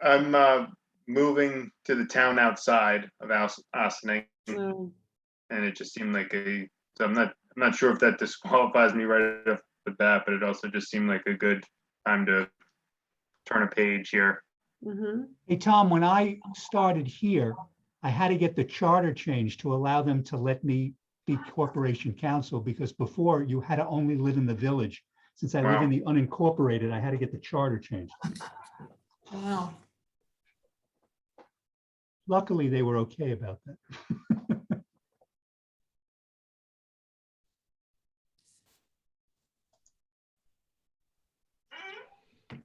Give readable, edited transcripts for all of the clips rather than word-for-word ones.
I'm moving to the town outside of Austining, Oh, and it just seemed like so I'm not sure if that disqualifies me right off the bat, but it also just seemed like a good time to turn a page here. mhm. Hey, Tom, when I started here, I had to get the charter changed to allow them to let me be corporation counsel, because before you had to only live in the village. Since I live in the unincorporated, I had to get the charter changed. Wow. Luckily, they were okay about that.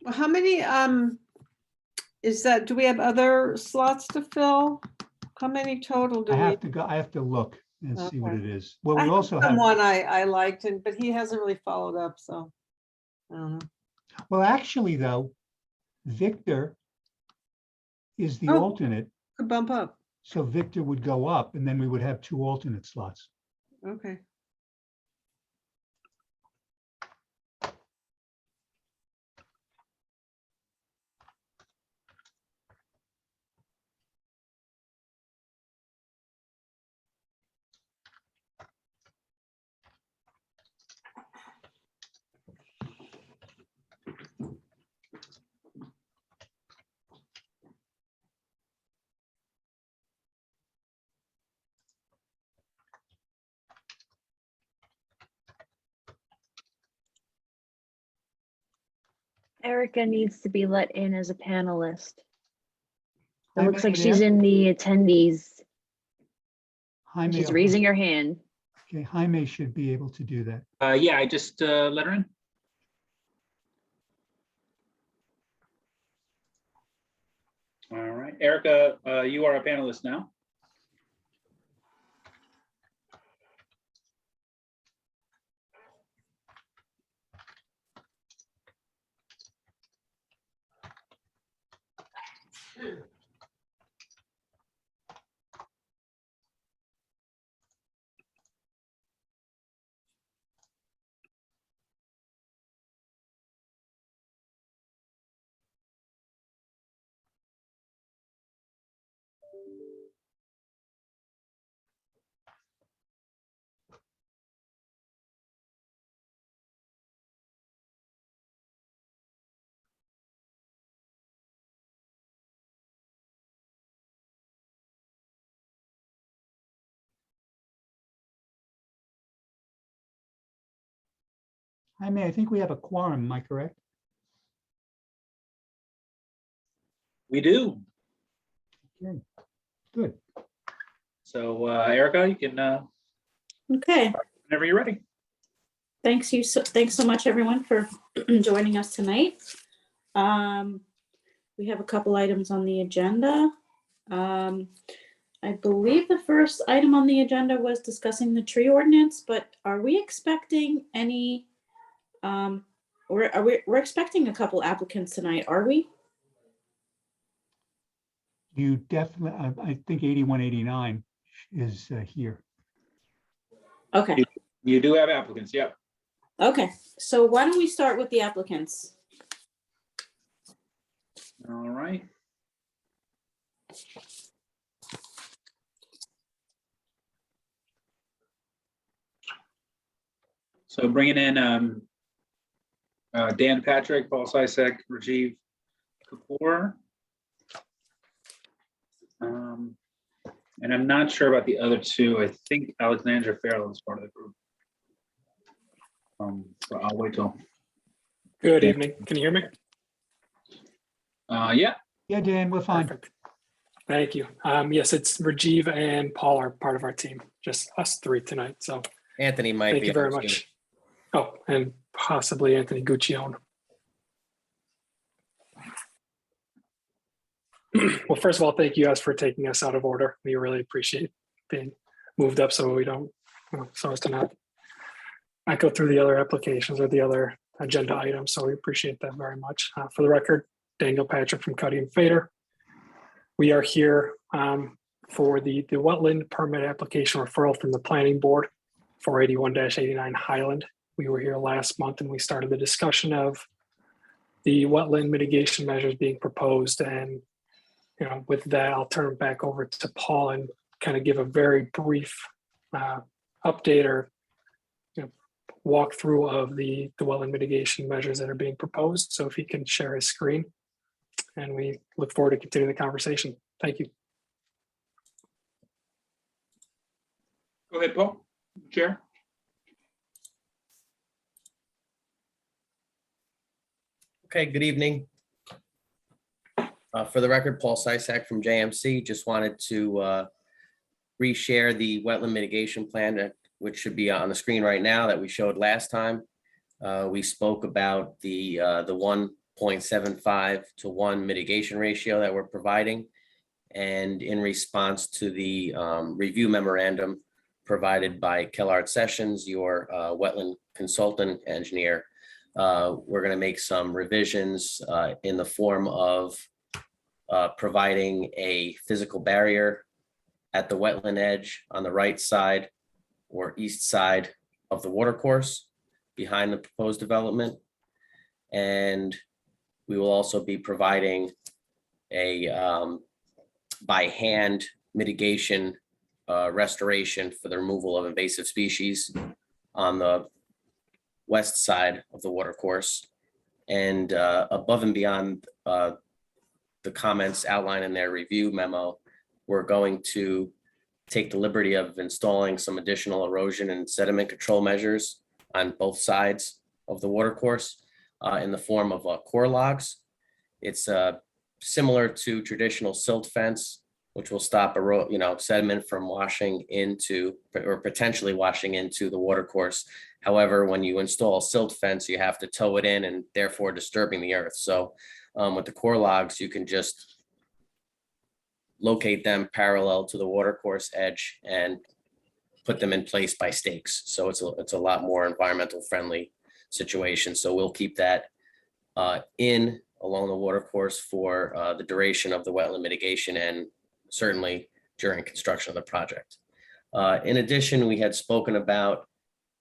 Well, how many, do we have other slots to fill? How many total do I we? have to go, I have to look and see what Okay. it is. Well, I we had also have, someone I liked, but he hasn't really followed up, so. I don't know. well, actually, though, Victor is the Oh. alternate. Could bump up. So Victor would go up and then we would have 2 alternate slots. Okay. Erica needs to be let in as a panelist. It Hi, looks like Mary she's Ann. in the attendees. Jaime, She's raising her hand. Okay, Jaime should be able to do that. Yeah, I just let her in. All right, Erica, you are a panelist now. Jaime, I think we have a quorum, am I correct? We do. Okay, good. So Erica, you can Okay, whenever you're ready. thanks so much, everyone, for joining us tonight. We have a couple items on the agenda. I believe the first item on the agenda was discussing the tree ordinance, but are we expecting any, we're expecting a couple applicants tonight, are we? You definitely, I think 8189 is here. Okay, You do have applicants, yeah. okay, so why don't we start with the applicants? All right. So bringing in Dan Patrick, Paul Sisek, Rajiv Kapoor. And I'm not sure about the other two. I think Alexandra Farrell is part of the group. So I'll wait till. Good Yeah. evening. Can you hear me? Yeah. Yeah, Dan, we're fine. Perfect. Thank you. Yes, it's Rajiv and Paul are part of our team, just us 3 tonight. So Anthony might thank be. you very on the team. much. Oh, and possibly Anthony Guccione. Well, first of all, thank you guys for taking us out of order. We really appreciate being moved up so we don't, so as to not go through the other applications or the other agenda items. So we appreciate that very much. For the record, Daniel Patrick from Cuddy and Fader. We are here for the wetland permit application referral from the planning board for 81-89 Highland. We were here last month and we started the discussion of the wetland mitigation measures being proposed. And, you know, with that, I'll turn it back over to Paul and kind of give a very brief update or, you know, walkthrough of the wetland mitigation measures that are being proposed. So if he can share his screen, and we look forward to continuing the conversation. Thank you. Go ahead, Paul, Chair. Okay, good evening. For the record, Paul Sysak from JMC. Just wanted to reshare the wetland mitigation plan, which should be on the screen right now, that we showed last time. We spoke about the 1.75 to 1 mitigation ratio that we're providing. And in response to the review memorandum provided by Kellard Sessions, your wetland consultant engineer, we're going to make some revisions in the form of providing a physical barrier at the wetland edge on the right side or east side of the watercourse behind the proposed development. And we will also be providing a by hand mitigation restoration for the removal of invasive species on the west side of the watercourse. And above and beyond the comments outlined in their review memo, we're going to take the liberty of installing some additional erosion and sediment control measures on both sides of the watercourse in the form of core logs. It's similar to traditional silt fence, which will stop sediment from washing into or potentially washing into the watercourse. However, when you install silt fence, you have to tow it in and therefore disturbing the earth. So with the core logs, you can just locate them parallel to the watercourse edge and put them in place by stakes. So it's a lot more environmental friendly situation. So we'll keep that in along the watercourse for the duration of the wetland mitigation and certainly during construction of the project. In addition, we had spoken about,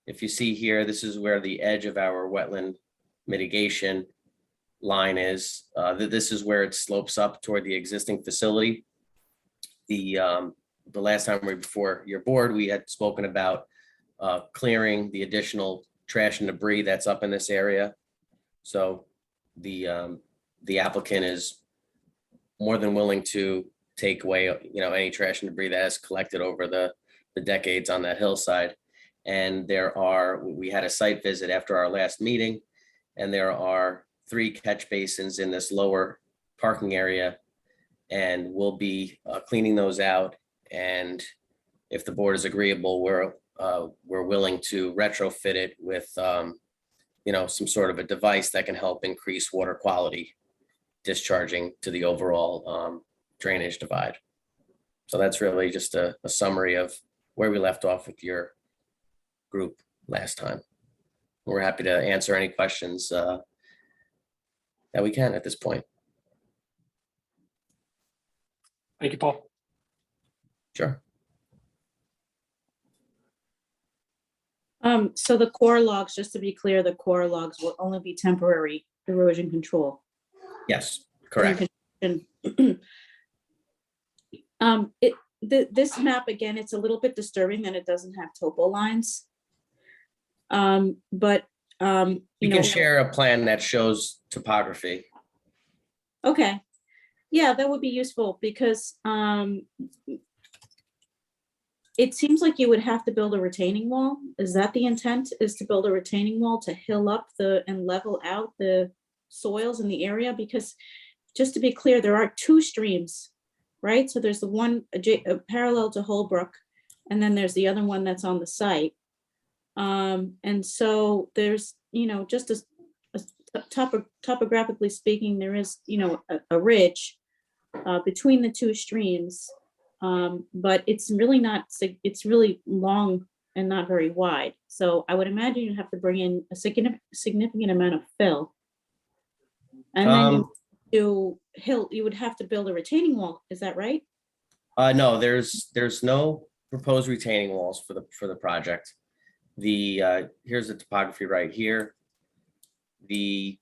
if you see here, this is where the edge of our wetland mitigation line is. This is where it slopes up toward the existing facility. The last time we were before your board, we had spoken about clearing the additional trash and debris that's up in this area. So the applicant is more than willing to take away, any trash and debris that has collected over the decades on that hillside. And we had a site visit after our last meeting, and there are 3 catch basins in this lower parking area, and we'll be cleaning those out. And if the board is agreeable, we're willing to retrofit it with some sort of a device that can help increase water quality discharging to the overall drainage divide. So that's really just a summary of where we left off with your group last time. We're happy to answer any questions that we can at this point. Thank you, Paul. Sure. So the core logs, just to be clear, the core logs will only be temporary erosion control. Yes, correct. This map, again, it's a little bit disturbing that it doesn't have topo lines. But You can share a plan that shows topography. Okay, yeah, that would be useful because it seems like you would have to build a retaining wall. Is that the intent, is to build a retaining wall to hill up and level out the soils in the area? Because just to be clear, there are 2 streams, right? So there's the one parallel to Holbrook, and then there's the other one that's on the site. And so there's, just topographically speaking, there is, a ridge between the 2 streams. But it's it's really long and not very wide. So I would imagine you have to bring in a significant amount of fill. And then you would have to build a retaining wall. Is that right? No, there's no proposed retaining walls for the project. Here's the topography right here. The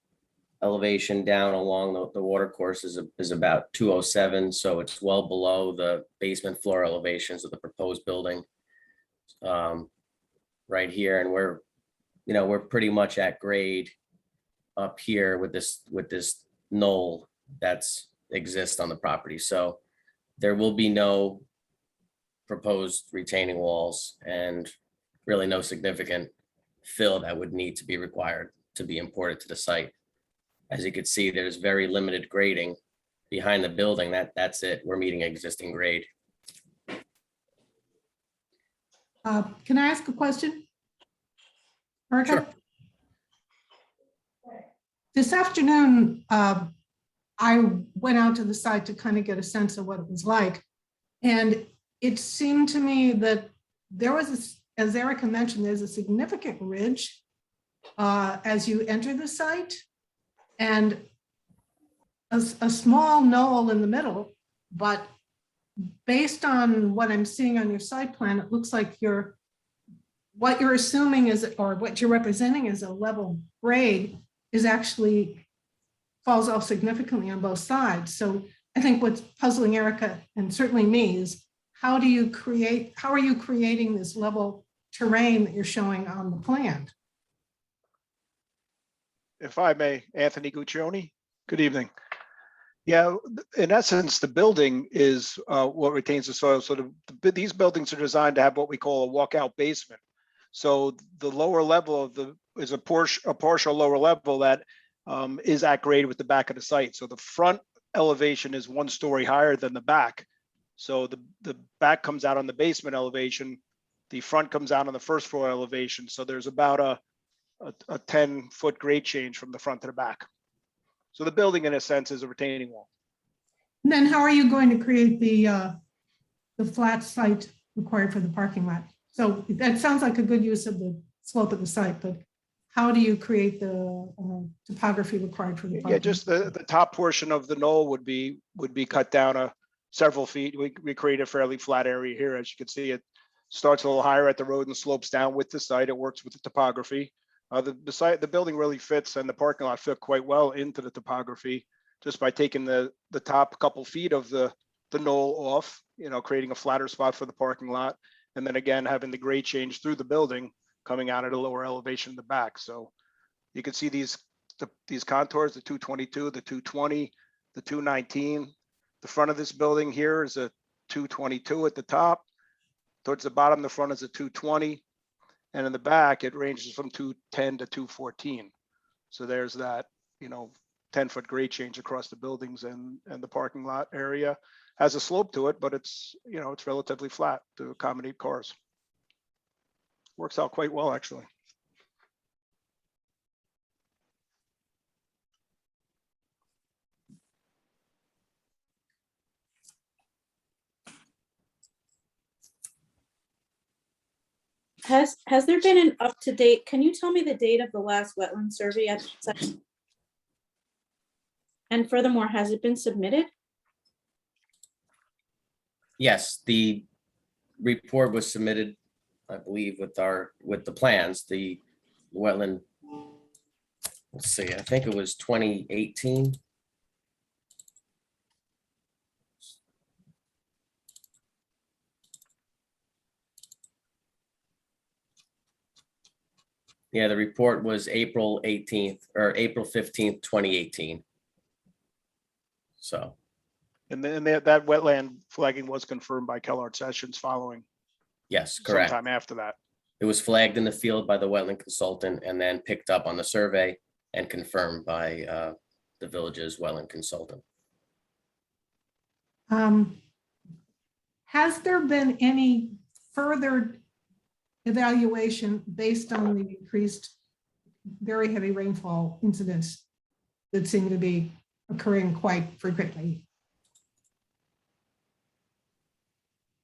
elevation down along the water course is about 207, so it's well below the basement floor elevations of the proposed building. Right here, and we're pretty much at grade up here with this knoll that's exists on the property. So there will be no proposed retaining walls and really no significant fill that would need to be required to be imported to the site. As you can see, there's very limited grading behind the building. That's it. We're meeting existing grade. Can I ask a question? Erica? Sure. This afternoon, I went out to the site to kind of get a sense of what it was like. And it seemed to me that there was, as Erica mentioned, there's a significant ridge as you enter the site, and a small knoll in the middle. But based on what I'm seeing on your site plan, it looks like what you're assuming is, or what you're representing as a level grade is actually falls off significantly on both sides. So I think what's puzzling Erica and certainly me is how are you creating this level terrain that you're showing on the plan? If I may, Anthony Guccione, good evening. Yeah, in essence, the building is what retains the soil. So these buildings are designed to have what we call a walkout basement. So the lower level is a partial lower level that is at grade with the back of the site. So the front elevation is 1 story higher than the back. So the back comes out on the basement elevation. The front comes out on the first floor elevation. So there's about a 10-foot grade change from the front to the back. So the building, in a sense, is a retaining wall. And then how are you going to create the flat site required for the parking lot? So that sounds like a good use of the slope of the site, but how do you create the topography required for the parking? Yeah, just the top portion of the knoll would be cut down several feet. We create a fairly flat area here. As you can see, it starts a little higher at the road and slopes down with the site. It works with the topography. The building really fits, and the parking lot fit quite well into the topography just by taking the top couple feet of the knoll off, creating a flatter spot for the parking lot. And then again, having the grade change through the building coming out at a lower elevation in the back. So you can see these contours, the 222, the 220, the 219. The front of this building here is a 222 at the top. Towards the bottom, the front is a 220. And in the back, it ranges from 210 to 214. So there's that, 10-foot grade change across the buildings and the parking lot area. Has a slope to it, but it's relatively flat to accommodate cars. Works out quite well, actually. Has there been an up-to-date, can you tell me the date of the last wetland survey at the site? And furthermore, has it been submitted? Yes, the report was submitted, I believe, with the plans, the wetland. Let's see, I think it was 2018. Yeah, the report was April 18th or April 15th, 2018. So. And then that wetland flagging was confirmed by Kellard Sessions following. Yes, correct. Sometime after that. It was flagged in the field by the wetland consultant and then picked up on the survey and confirmed by the village's wetland consultant. Has there been any further evaluation based on the increased very heavy rainfall incidents that seem to be occurring quite frequently?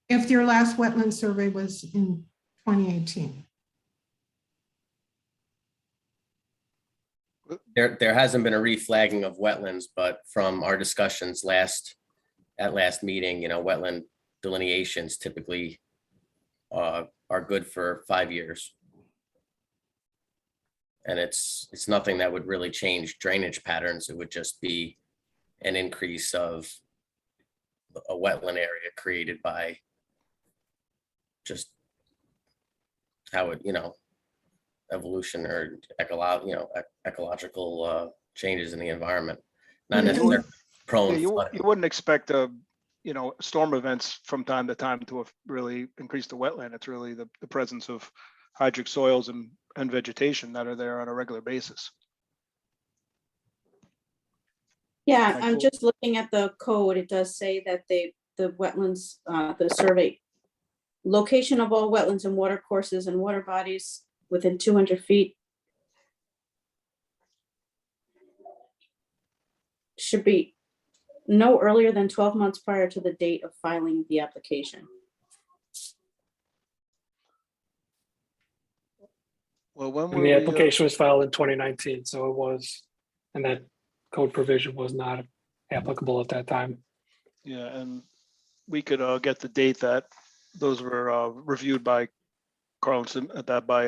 If your last wetland survey was in 2018. There hasn't been a reflagging of wetlands, but from our discussions at last meeting, wetland delineations typically are good for 5 years. And it's nothing that would really change drainage patterns. It would just be an increase of a wetland area created by just how it, evolution or ecological changes in the environment. Not Yeah, necessarily prone. Yeah, you flooding. wouldn't expect storm events from time to time to have really increased the wetland. It's really the presence of hydric soils and vegetation that are there on a regular basis. Yeah, Like I'm for- just looking at the code. It does say that the wetlands, the survey, location of all wetlands and water courses and water bodies within 200 feet should be no earlier than 12 months prior to the date of filing the application. Well, when And were the we, application was filed in 2019, so it was, and that code provision was not applicable at that time. yeah, and we could get the date that those were reviewed by Carlson, by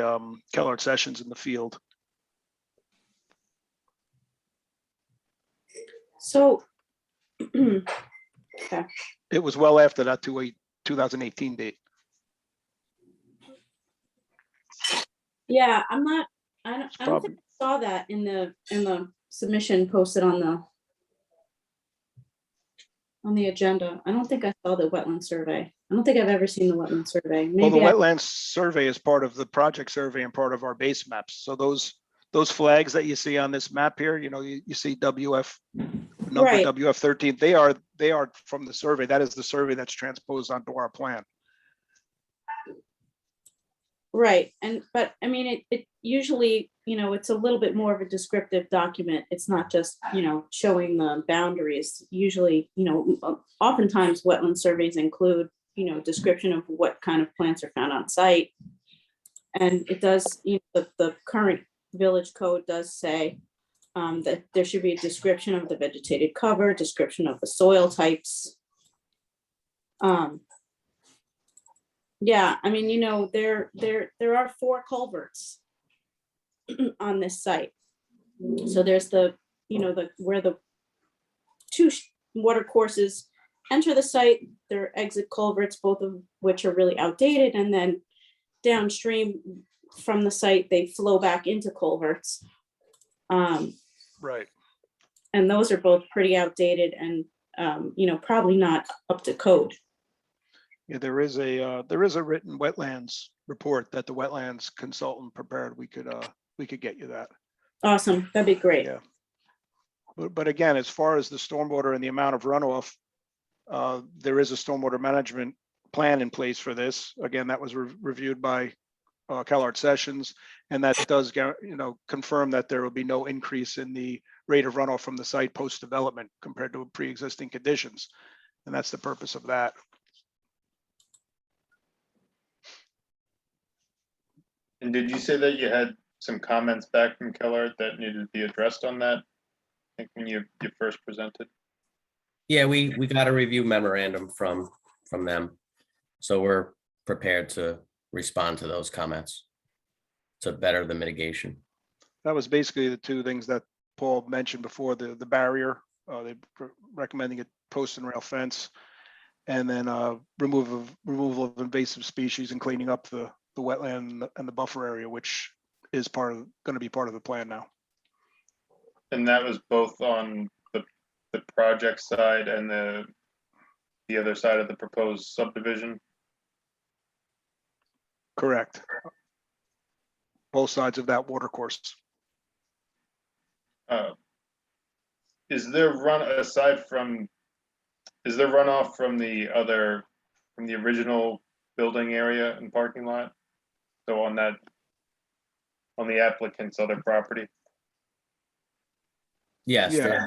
Kellard Sessions in the field. So, It was well after that 2018 date. yeah, I don't Probably- think I saw that in the submission posted on the agenda. I don't think I saw the wetland survey. I don't think I've ever seen the wetland survey. Well, the Maybe wetlands survey is part of the project survey and part of our base maps. So those flags that you see on this map here, you see WF number Right. WF 13. They are from the survey. That is the survey that's transposed onto our plan. Right, but I mean, it usually, it's a little bit more of a descriptive document. It's not just, showing the boundaries. Usually, oftentimes wetland surveys include, description of what kind of plants are found on site. And it does, the current village code does say that there should be a description of the vegetated cover, description of the soil types. Yeah, I mean, there are 4 culverts on this site. So there's where the 2 water courses enter the site, their exit culverts, both of which are really outdated, and then downstream from the site, they flow back into culverts. Right. And those are both pretty outdated and, probably not up to code. Yeah, there is a written wetlands report that the wetlands consultant prepared. We could get you that. Awesome, that'd be great. Yeah. But again, as far as the stormwater and the amount of runoff, there is a stormwater management plan in place for this. Again, that was reviewed by Kellard Sessions, and that does confirm that there will be no increase in the rate of runoff from the site post-development compared to pre-existing conditions. And that's the purpose of that. And did you say that you had some comments back from Keller that needed to be addressed on that? I think when you first presented. Yeah, we got a review memorandum from them. So we're prepared to respond to those comments to better the mitigation. That was basically the 2 things that Paul mentioned before, the barrier, they recommending a post and rail fence, and then removal of invasive species and cleaning up the wetland and the buffer area, which is going to be part of the plan now. And that was both on the project side and the other side of the proposed subdivision? Correct. Both sides of that water course. Is there runoff from the original building area and parking lot? So on the applicant's other property? Yes. Yeah.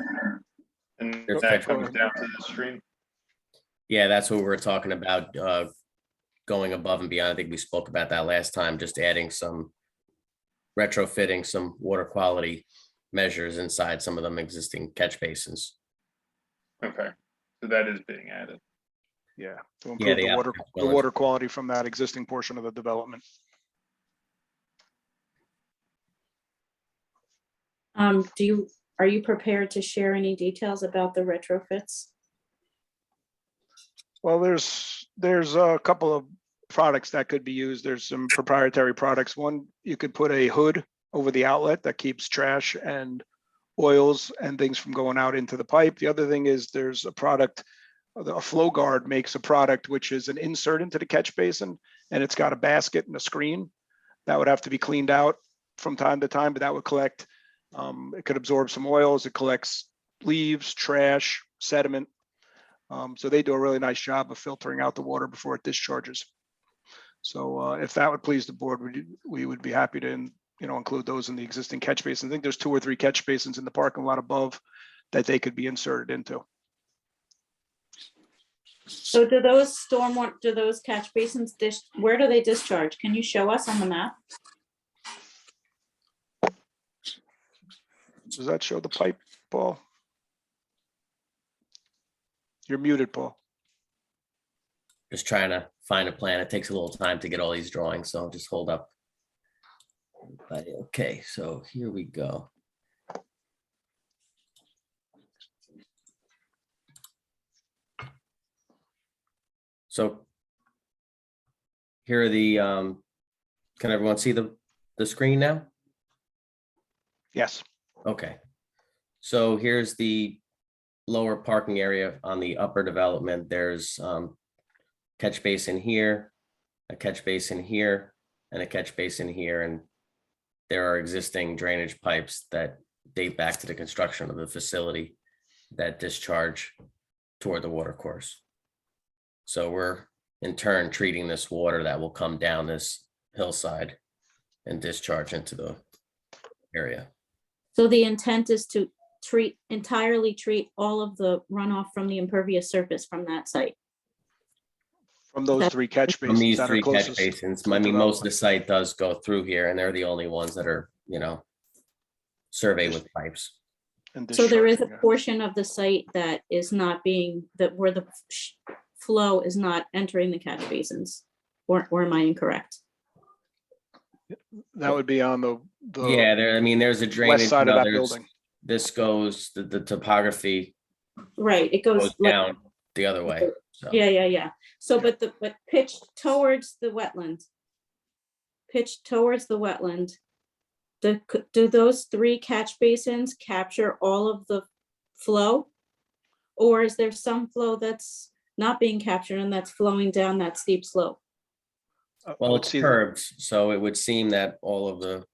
And There's that petrol. comes down to the stream? Yeah, that's what we were talking about, going above and beyond. I think we spoke about that last time, just adding retrofitting some water quality measures inside some of them existing catch basins. Okay, so that is being added. Yeah, to Yeah, improve the the applicant's willing water quality from that existing portion of the development. Are you prepared to share any details about the retrofits? Well, there's a couple of products that could be used. There's some proprietary products. One, you could put a hood over the outlet that keeps trash and oils and things from going out into the pipe. The other thing is there's a product, a Flow Guard makes a product which is an insert into the catch basin, and it's got a basket and a screen that would have to be cleaned out from time to time, but that would collect, it could absorb some oils. It collects leaves, trash, sediment. So they do a really nice job of filtering out the water before it discharges. So if that would please the board, we would be happy to, include those in the existing catch basin. I think there's 2 or 3 catch basins in the parking lot above that they could be inserted into. So do those catch basins where do they discharge? Can you show us on the map? Does that show the pipe, Paul? You're muted, Paul. Just trying to find a plan. It takes a little time to get all these drawings, so just hold up. But, okay, so here we go. So here are the, can everyone see the screen now? Yes. Okay. So here's the lower parking area on the upper development. There's catch basin here, a catch basin here, and a catch basin here. And there are existing drainage pipes that date back to the construction of the facility that discharge toward the water course. So we're in turn treating this water that will come down this hillside and discharge into the area. So the intent is to entirely treat all of the runoff from the impervious surface from that site. From those 3 catch From basins these that are 3 catch closest. basins, to I mean, most of the development. site does go through here, and they're the only ones that are, surveyed with pipes. And So there is a discharging, yeah. portion of the site that is not being, where the flow is not entering the catch basins, or am I incorrect? That would be on the Yeah, there, I mean, there's a drainage. west side of that there's- building. This goes, the topography Right, it goes goes like, down the other way. So yeah. So, but pitched towards the wetland. Pitched towards the wetland. Do those 3 catch basins capture all of the flow? Or is there some flow that's not being captured and that's flowing down that steep slope? Well, Let's it's see. curved, so it would seem that all of the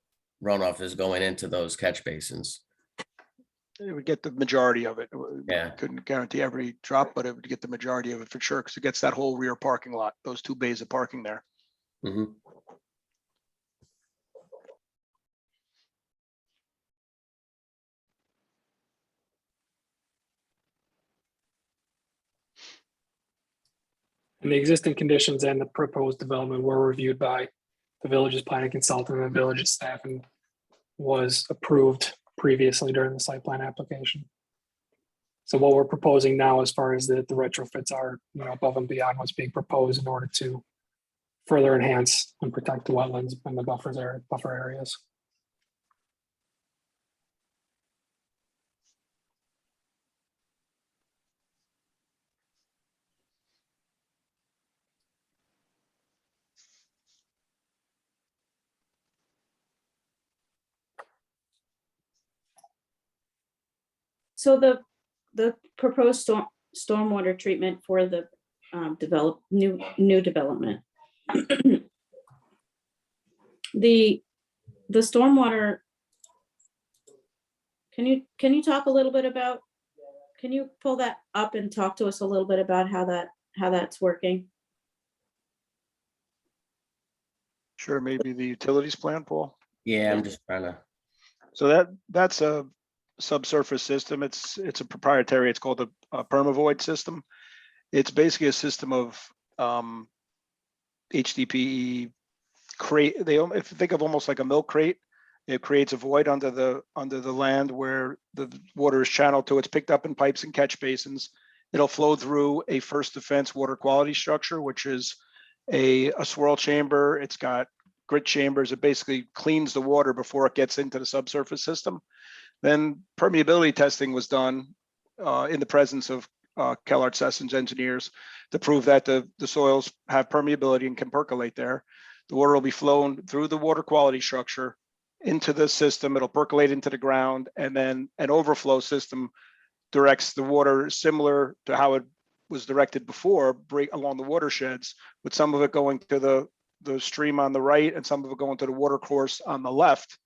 runoff is going into those catch basins. It would get the majority of it. Yeah. Couldn't guarantee every drop, but it would get the majority of it for sure, because it gets that whole rear parking lot, those 2 bays of parking there. Mhm. And the existing conditions and the proposed development were reviewed by the village's planning consultant and the village's staff and was approved previously during the site plan application. So what we're proposing now, as far as the retrofits are, above and beyond what's being proposed in order to further enhance and protect the wetlands and the buffer areas. So the proposed stormwater treatment for the new development. The stormwater, can you talk a little bit about, can you pull that up and talk to us a little bit about how that's working? Sure, maybe the utilities plan, Paul. Yeah, I'm just trying to. So that's a subsurface system. It's a proprietary, it's called a permavoid system. It's basically a system of HDPE crate. If you think of almost like a milk crate, it creates a void under the land where the water is channeled to. It's picked up in pipes and catch basins. It'll flow through a first defense water quality structure, which is a swirl chamber. It's got grit chambers. It basically cleans the water before it gets into the subsurface system. Then permeability testing was done in the presence of Kellard Sessions engineers to prove that the soils have permeability and can percolate there. The water will be flown through the water quality structure into the system. It'll percolate into the ground, and then an overflow system directs the water similar to how it was directed before, break along the watersheds, with some of it going to the stream on the right and some of it going to the water course on the left,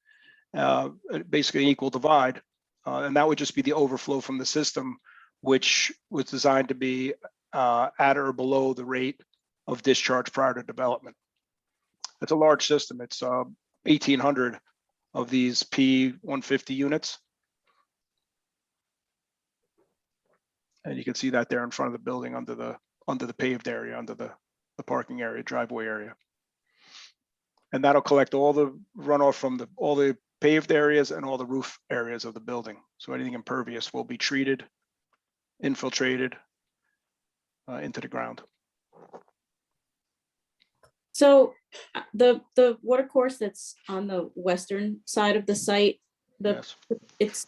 basically equal divide. And that would just be the overflow from the system, which was designed to be at or below the rate of discharge prior to development. It's a large system. It's 1,800 of these P150 units. And you can see that there in front of the building under the paved area, under the parking area, driveway area. And that'll collect all the runoff from all the paved areas and all the roof areas of the building. So anything impervious will be treated, infiltrated into the ground. So the water course that's on the western side of the site, Yes. it's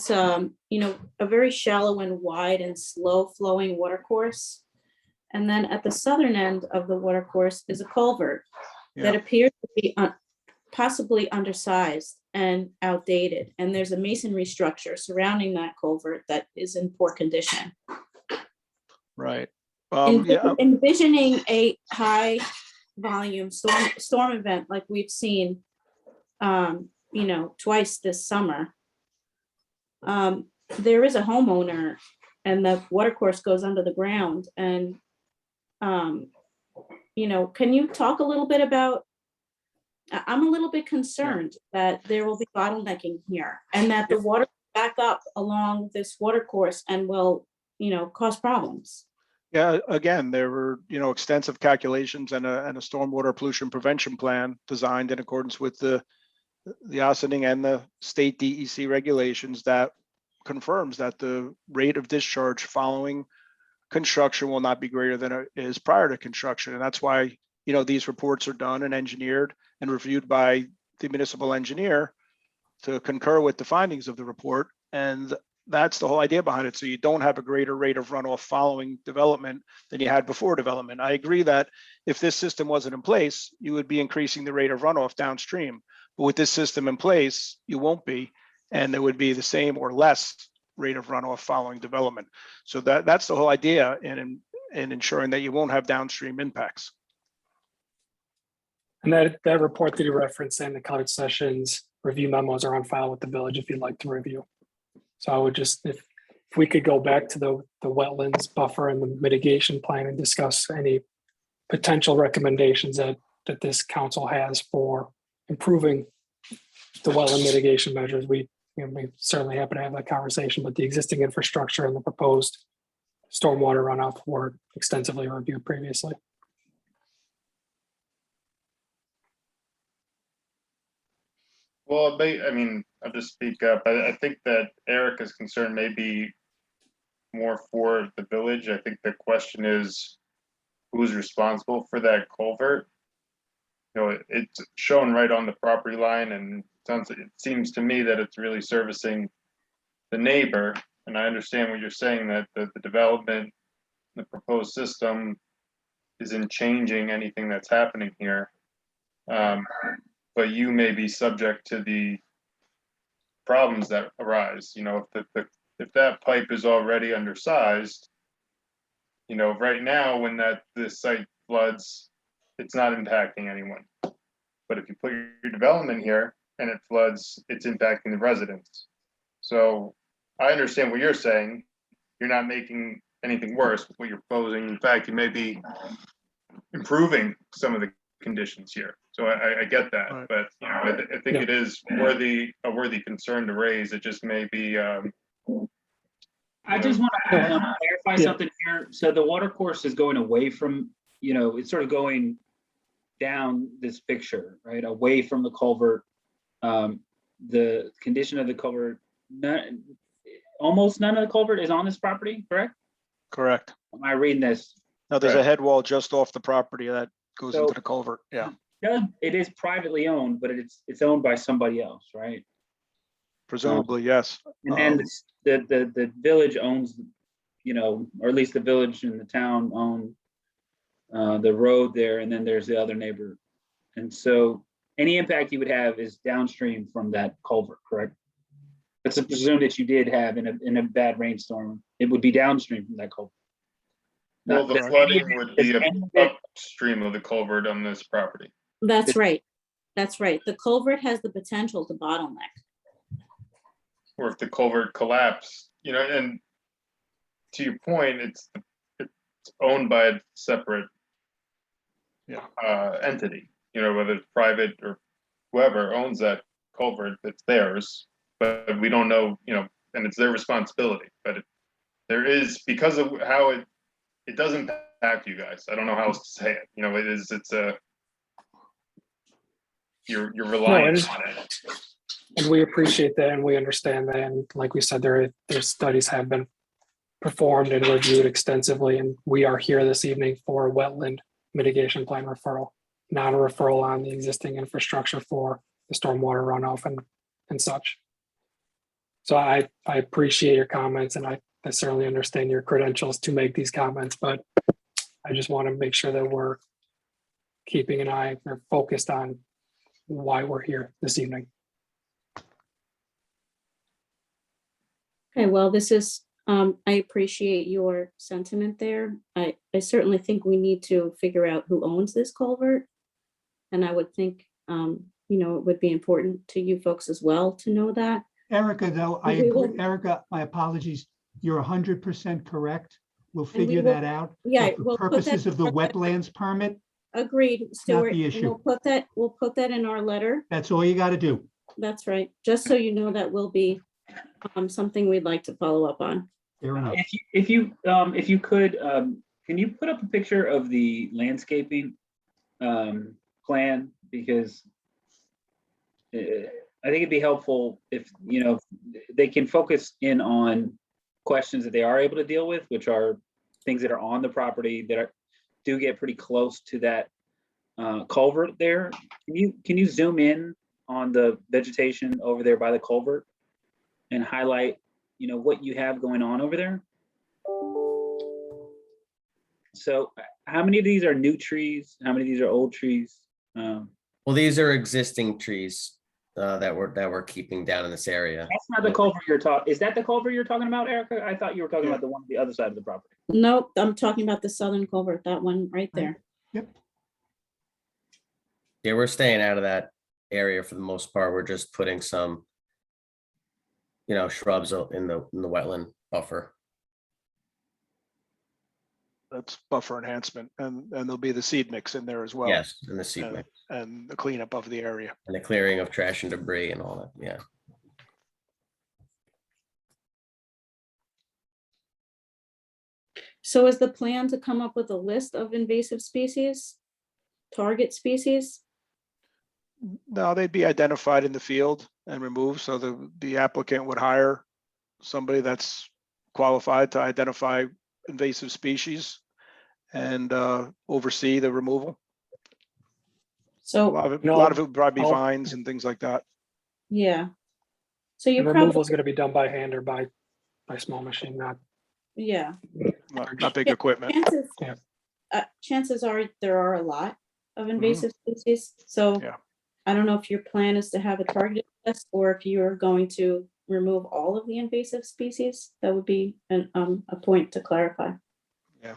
you know, a very shallow and wide and slow flowing water course. And then at the southern end of the water course is a culvert that Yeah. appears to be possibly undersized and outdated. And there's a masonry structure surrounding that culvert that is in poor condition. Right. Envisioning a high volume storm event like we've seen, you know, twice this summer. There is a homeowner and the water course goes under the ground, and you know, can you talk a little bit about, I'm a little bit concerned that there will be bottlenecking here and that the water will back up along this water course and will, you know, cause problems. Yeah, again, there were, extensive calculations and a stormwater pollution prevention plan designed in accordance with the Austining and the state DEC regulations that confirms that the rate of discharge following construction will not be greater than it is prior to construction. And that's why, these reports are done and engineered and reviewed by the municipal engineer to concur with the findings of the report. And that's the whole idea behind it. So you don't have a greater rate of runoff following development than you had before development. I agree that if this system wasn't in place, you would be increasing the rate of runoff downstream. But with this system in place, you won't be, and there would be the same or less rate of runoff following development. So that's the whole idea in ensuring that you won't have downstream impacts. And that report that you referenced and the College Sessions review memos are on file with the village if you'd like to review. So I would just, if we could go back to the wetlands buffer and the mitigation plan and discuss any potential recommendations that this council has for improving the wetland mitigation measures. We certainly happy to have that conversation, but the existing infrastructure and the proposed stormwater runoff were extensively reviewed previously. Well, I'll just speak up. I think that Erica's concern may be more for the village. I think the question is who's responsible for that culvert. It's shown right on the property line, and it seems to me that it's really servicing the neighbor. And I understand what you're saying, that the development, the proposed system isn't changing anything that's happening here. But you may be subject to the problems that arise. If that pipe is already undersized, right now when this site floods, it's not impacting anyone. But if you put your development here and it floods, it's impacting the residents. So I understand what you're saying. You're not making anything worse with what you're proposing. In fact, you may be improving some of the conditions here. So I get that, Right. but I think it is a worthy concern to raise. It just may be. I just want to clarify something here. So the water course is going away from, it's sort of going down this picture, right? Away from the culvert. The condition of the culvert, almost none of the culvert is on this property, correct? Correct. Am I reading this? Now there's a Correct. head wall just off the property that goes into the culvert. Yeah. Yeah, it is privately owned, but it's owned by somebody else, right? Presumably, yes. And then the village owns, you know, or at least the village and the town own the road there, and then there's the other neighbor. And so any impact you would have is downstream from that culvert, correct? Let's presume that you did have in a bad rainstorm, it would be downstream from that culvert. Well, the Does flooding would be does any of it- upstream of the culvert on this property. That's right. That's right. The culvert has the potential to bottleneck. Or if the culvert collapsed, you know, and to your point, it's owned by a separate Yeah. entity, you know, whether it's private or whoever owns that culvert, it's theirs, but we don't know, you know, and it's their responsibility, but there is, because of how it doesn't impact you guys. I don't know how else to say it, you know, you're reliant on it. And we appreciate that and we understand that. And like we said, their studies have been performed and reviewed extensively. And we are here this evening for a wetland mitigation plan referral, not a referral on the existing infrastructure for the stormwater runoff and such. So I appreciate your comments, and I certainly understand your credentials to make these comments, but I just want to make sure that we're keeping an eye or focused on why we're here this evening. Okay, well, this is, I appreciate your sentiment there. I certainly think we need to figure out who owns this culvert. And I would think, you know, it would be important to you folks as well to know that. Erica, though, I We will- agree. Erica, my apologies. You're 100% correct. We'll And we figure will- that out. Yeah, But for we'll put that purposes of the in our- wetlands permit, Agreed, Stuart. the and issue. We'll put that in our letter. that's all you got to do. That's right. Just so you know, that will be something we'd like to follow up on. Fair enough. If you could, can you put up a picture of the landscaping plan? Because I think it'd be helpful if, you know, they can focus in on questions that they are able to deal with, which are things that are on the property that do get pretty close to that culvert there. Can you zoom in on the vegetation over there by the culvert and highlight, you know, what you have going on over there? So how many of these are new trees? How many of these are old trees? Well, these are existing trees that we're keeping down in this area. That's not the culvert you're talking. Is that the culvert you're talking about, Erica? I thought you were talking about the one on the other side of the property. Nope, I'm talking about the southern culvert, that one right there. Yep. Yeah, we're staying out of that area for the most part. We're just putting some, you know, shrubs in the wetland buffer. That's buffer enhancement, and there'll be the seed mix in there as well. Yes, and the seed And, mix and the cleanup of the area. and the clearing of trash and debris and all that. Yeah. So is the plan to come up with a list of invasive species, target species? No, they'd be identified in the field and removed, so the applicant would hire somebody that's qualified to identify invasive species and oversee the removal. A So, lot of it, No, would probably be I'll- vines and things like that. yeah. So you And probably, removal is going to be done by hand or by small machine, not yeah. Not big equipment. Chances, Yeah. chances are there are a lot of invasive species, so Yeah. I don't know if your plan is to have a targeted list or if you're going to remove all of the invasive species. That would be a point to clarify. Yeah.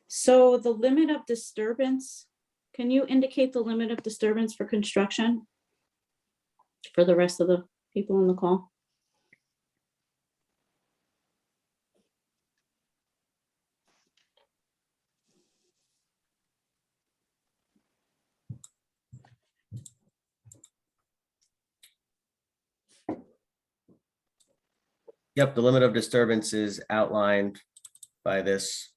So the limit of disturbance, can you indicate the limit of disturbance for construction? For the rest of the people on the call? Yep, the limit of disturbance is outlined by this.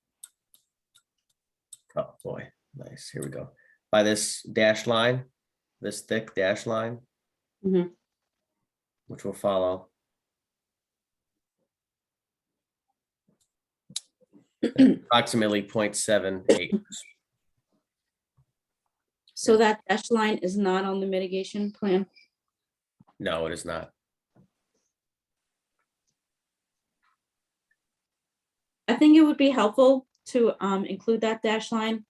Oh, boy, nice, here we go. By this dash line, this thick dash line. Mhm. Which will follow. Approximately 0.7 acres. So that dash line is not on the mitigation plan? No, it is not. I think it would be helpful to include that dash line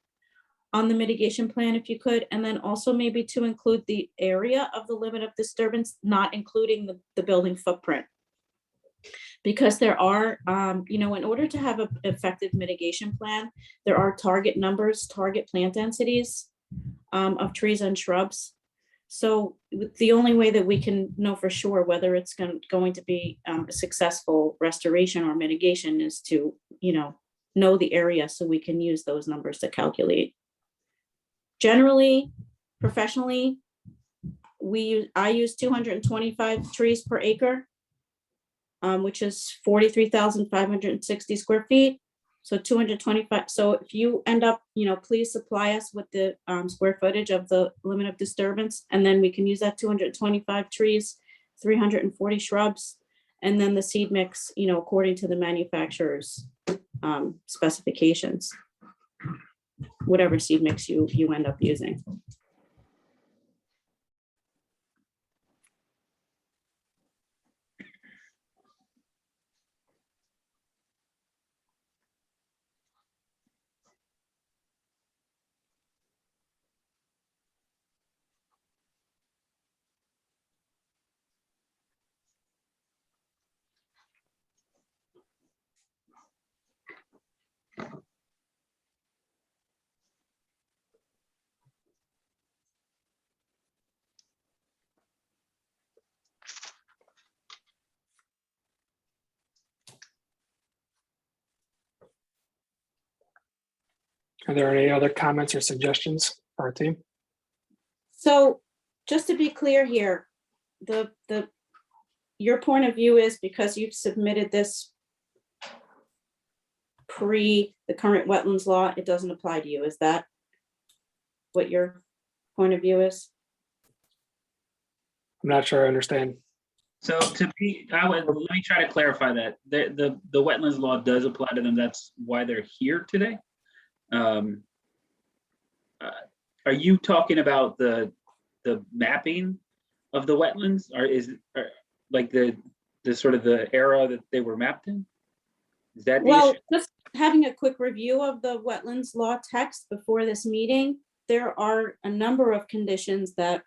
on the mitigation plan if you could, and then also maybe to include the area of the limit of disturbance, not including the building footprint. Because there are, in order to have an effective mitigation plan, there are target numbers, target plant densities of trees and shrubs. So the only way that we can know for sure whether it's going to be a successful restoration or mitigation is to, know the area so we can use those numbers to calculate. Generally, professionally, I use 225 trees per acre, which is 43,560 square feet. So 225. So if you end up, please supply us with the square footage of the limit of disturbance, and then we can use that 225 trees, 340 shrubs, and then the seed mix, according to the manufacturer's specifications, whatever seed mix you end up using. Are there any other comments or suggestions for our team? So just to be clear here, your point of view is because you've submitted this pre the current wetlands law, it doesn't apply to you. Is that what your point of view is? I'm not sure I understand. So let me try to clarify that. The wetlands law does apply to them. That's why they're here today. Are you talking about the mapping of the wetlands, or like the sort of the era that they were mapped in? Is that the Well, issue? just having a quick review of the wetlands law text before this meeting, there are a number of conditions that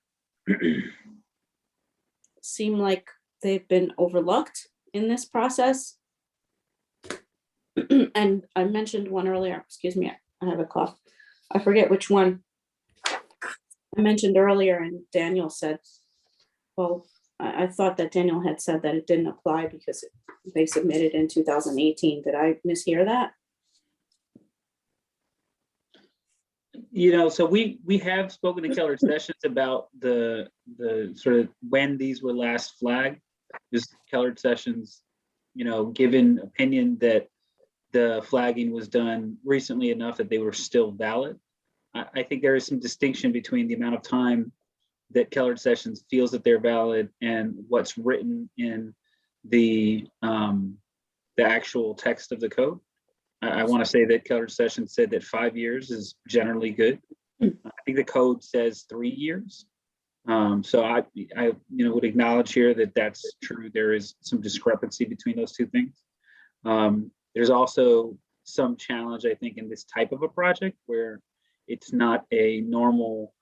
seem like they've been overlooked in this process. And I mentioned one earlier, excuse me, I have a cough. I forget which one I mentioned earlier, and Daniel said, well, I thought that Daniel had said that it didn't apply because they submitted in 2018. Did I mishear that? So we have spoken to Keller Sessions about the sort of when these were last flagged. Just Keller Sessions, given opinion that the flagging was done recently enough that they were still valid. I think there is some distinction between the amount of time that Keller Sessions feels that they're valid and what's written in the actual text of the code. I want to say that Keller Sessions said that 5 years is generally good. I think the code says 3 years. So I would acknowledge here that that's true. There is some discrepancy between those two things. There's also some challenge, I think, in this type of a project where it's not a normal,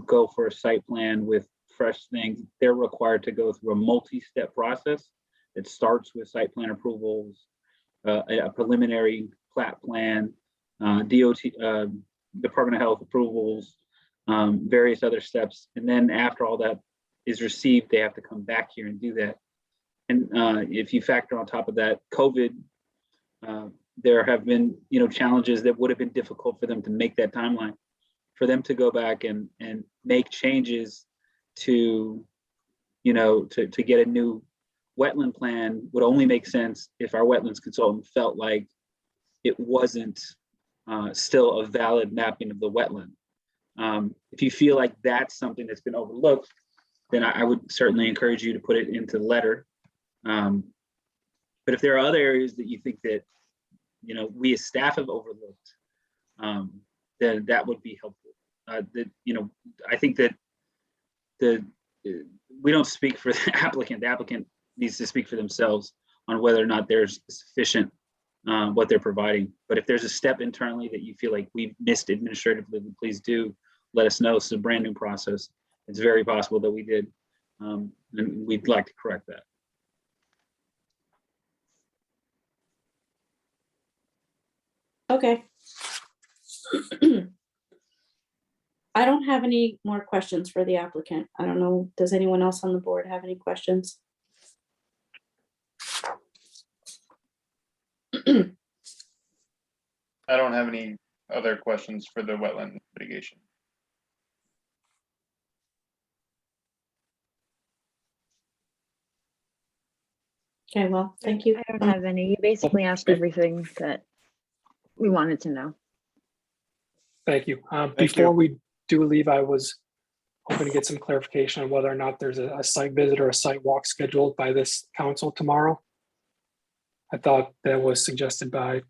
go for a site plan with fresh things. They're required to go through a multi-step process that starts with site plan approvals, a preliminary plat plan, DOT, Department of Health approvals, various other steps. And then after all that is received, they have to come back here and do that. And if you factor on top of that COVID, there have been, challenges that would have been difficult for them to make that timeline. For them to go back and make changes to, to get a new wetland plan would only make sense if our wetlands consultant felt like it wasn't still a valid mapping of the wetland. If you feel like that's something that's been overlooked, then I would certainly encourage you to put it into the letter. But if there are other areas that you think that we as staff have overlooked, then that would be helpful. I think that we don't speak for the applicant. The applicant needs to speak for themselves on whether or not there's sufficient what they're providing. But if there's a step internally that you feel like we've missed administratively, please do let us know. It's a brand new process. It's very possible that we did, and we'd like to correct that. Okay. I don't have any more questions for the applicant. I don't know, does anyone else on the board have any questions? I don't have any other questions for the wetland mitigation. Okay, well, thank you. I don't have any. You basically asked everything that we wanted to know. Thank you. Thank Before you. we do leave, I was hoping to get some clarification on whether or not there's a site visit or a site walk scheduled by this council tomorrow. I thought that was suggested by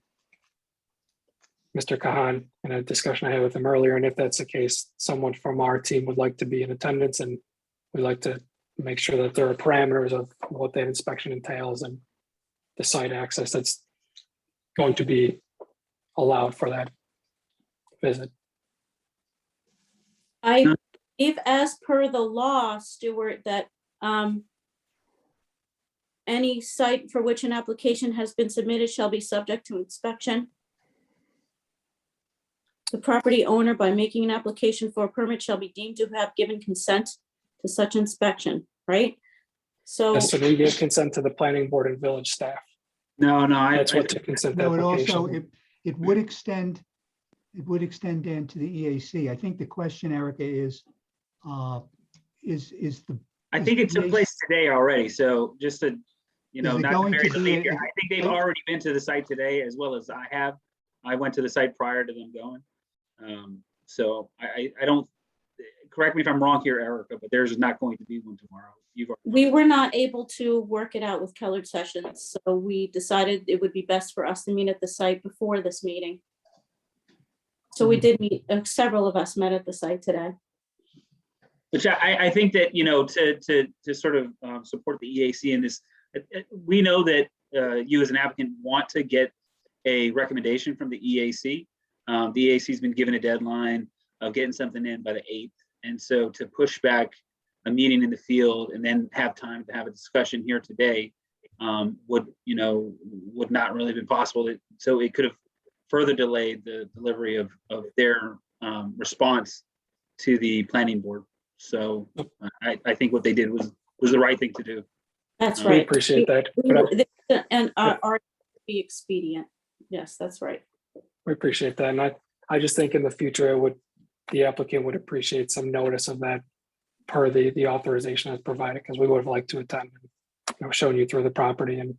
Mr. Kahan in a discussion I had with him earlier. And if that's the case, someone from our team would like to be in attendance, and we'd like to make sure that there are parameters of what that inspection entails and the site access that's going to be allowed for that visit. I believe as per the law, Stuart, that any site for which an application has been submitted shall be subject to inspection. The property owner, by making an application for a permit, shall be deemed to have given consent to such inspection, right? So, So we give consent to the planning board and village staff. No, That's what the consent No, it also, application. it would extend, Dan, to the EAC. I think the question, Erica, is the, I think it took place today already. So just to, Is it not to going bury to the be lead here, I think they've already been to the site today as well as I have. I went to the site prior to them going. So I don't, correct me if I'm wrong here, Erica, but there's not going to be one tomorrow. we were not able to work it out with Keller Sessions, so we decided it would be best for us to meet at the site before this meeting. So we did meet, several of us met at the site today. Which I think that, to sort of support the EAC in this, we know that you as an applicant want to get a recommendation from the EAC. The EAC's been given a deadline of getting something in by the 8th. And so to push back a meeting in the field and then have time to have a discussion here today would not really been possible. So it could have further delayed the delivery of their response to the planning board. So I think what they did was the right thing to do. That's We right. appreciate that. And our be expedient. Yes, that's right. We appreciate that. And I just think in the future, the applicant would appreciate some notice of that per the authorization as provided, because we would have liked to attend, showing you through the property and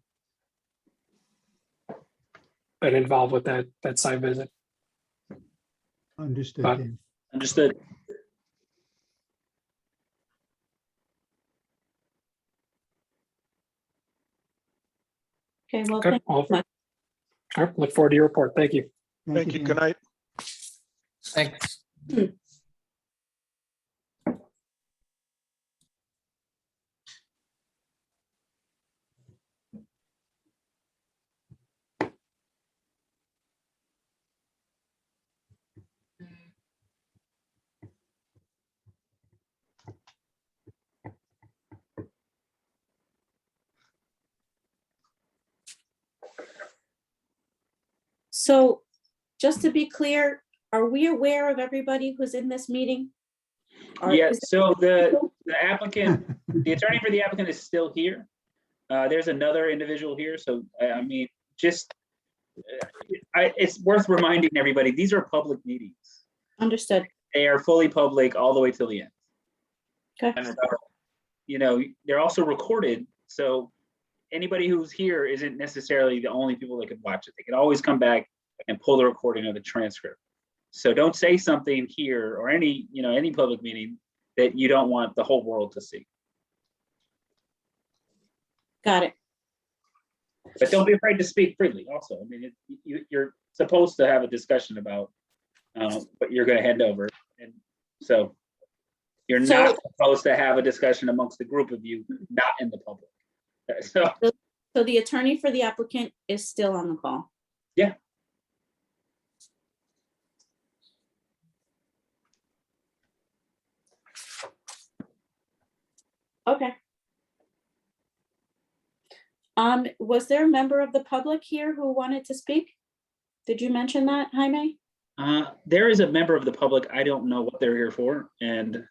been involved with that site visit. Understood, But- Dan. Understood. Okay, well, Okay, thank you all so much. right, look forward to your report. Thank you. Thank you. Dan. Good night. Thanks. So just to be clear, are we aware of everybody who's in this meeting? Yes, so the applicant, the attorney for the applicant is still here. There's another individual here, so I mean, just, it's worth reminding everybody, these are public meetings. Understood. They are fully public all the way till the end. Okay. And so, they're also recorded, so anybody who's here isn't necessarily the only people that could watch it. They can always come back and pull the recording of the transcript. So don't say something here or any public meeting that you don't want the whole world to see. Got it. But don't be afraid to speak freely also. I mean, you're supposed to have a discussion about what you're gonna hand over. And so you're not supposed to have a discussion amongst a group of you, not in the public. So the attorney for the applicant is still on the call. Yeah. Okay. Was there a member of the public here who wanted to speak? Did you mention that, Jaime? There is a member of the public. I don't know what they're here for, and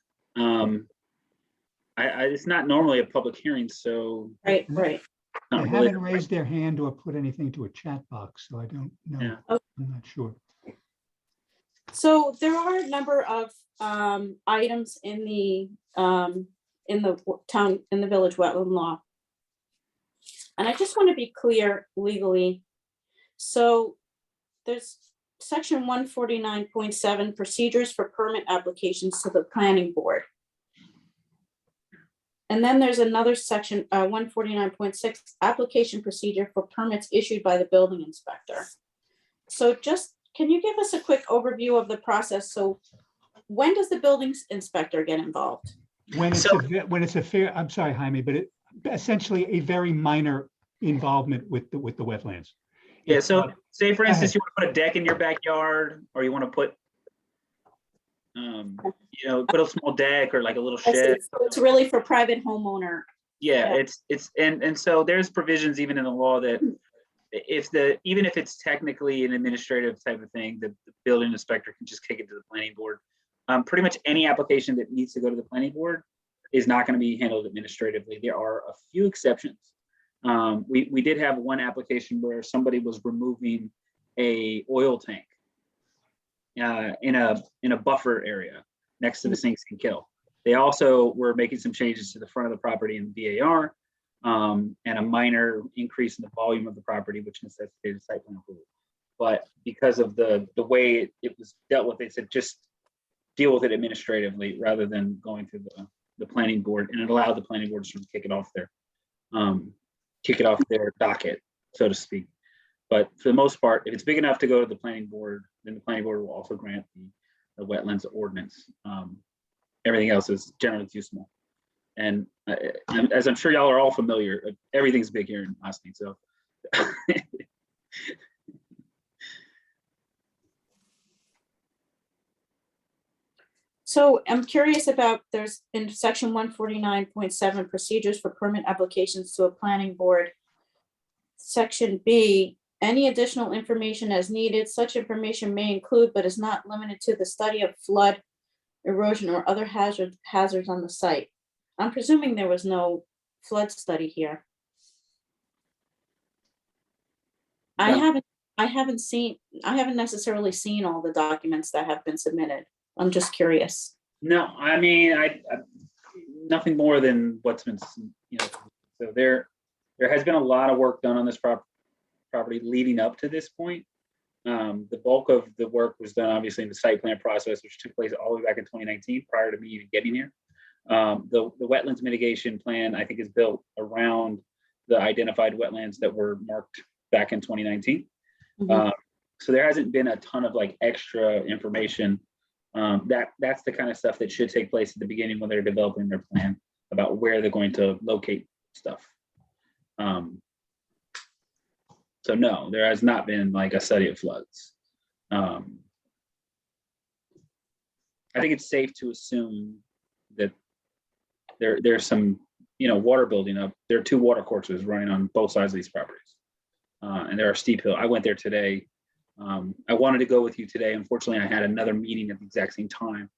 it's not normally a public hearing, so. Right. They not really- haven't raised their hand or put anything to a chat box, so I don't know. Yeah. I'm not sure. So there are a number of items in the village wetland law. And I just want to be clear legally. So there's section 149.7 procedures for permit applications to the planning board. And then there's another section, 149.6 application procedure for permits issued by the building inspector. So just, can you give us a quick overview of the process? So when does the building inspector get involved? When it's a fair, I'm sorry, Jaime, but essentially a very minor involvement with the wetlands. Yeah, so say for instance, you want to put a deck in your backyard, or you want to put, put a small deck or like a little shed. So it's really for private homeowner. Yeah, and so there's provisions even in the law that even if it's technically an administrative type of thing, the building inspector can just kick it to the planning board. Pretty much any application that needs to go to the planning board is not going to be handled administratively. There are a few exceptions. We did have one application where somebody was removing a oil tank in a buffer area next to the Sing Sing Kill. They also were making some changes to the front of the property in the DAR and a minor increase in the volume of the property, which necessitated site plan approval. But because of the way it was dealt with, they said just deal with it administratively rather than going through the planning board, and it allowed the planning board to sort of kick it off their docket, so to speak. But for the most part, if it's big enough to go to the planning board, then the planning board will also grant the wetlands ordinance. Everything else is generally too small. And as I'm sure y'all are all familiar, everything's big here in Austin. So So I'm curious about, there's in section 149.7 procedures for permit applications to a planning board. Section B, any additional information as needed, such information may include, but is not limited to, the study of flood, erosion, or other hazards on the site. I'm presuming there was no flood study here. No. I haven't necessarily seen all the documents that have been submitted. I'm just curious. no, I mean, I nothing more than what's been, so there has been a lot of work done on this property leading up to this point. The bulk of the work was done obviously in the site plan process, which took place all the way back in 2019, prior to me even getting here. The wetlands mitigation plan, I think, is built around the identified wetlands that were marked back in 2019. So there hasn't been a ton of like extra information. That's the kind of stuff that should take place at the beginning when they're developing their plan about where they're going to locate stuff. So no, there has not been like a study of floods. I think it's safe to assume that there's some, water building up. There are two water courses running on both sides of these properties. And there are steep hills. I went there today. I wanted to go with you today. Unfortunately, I had another meeting at the exact same time.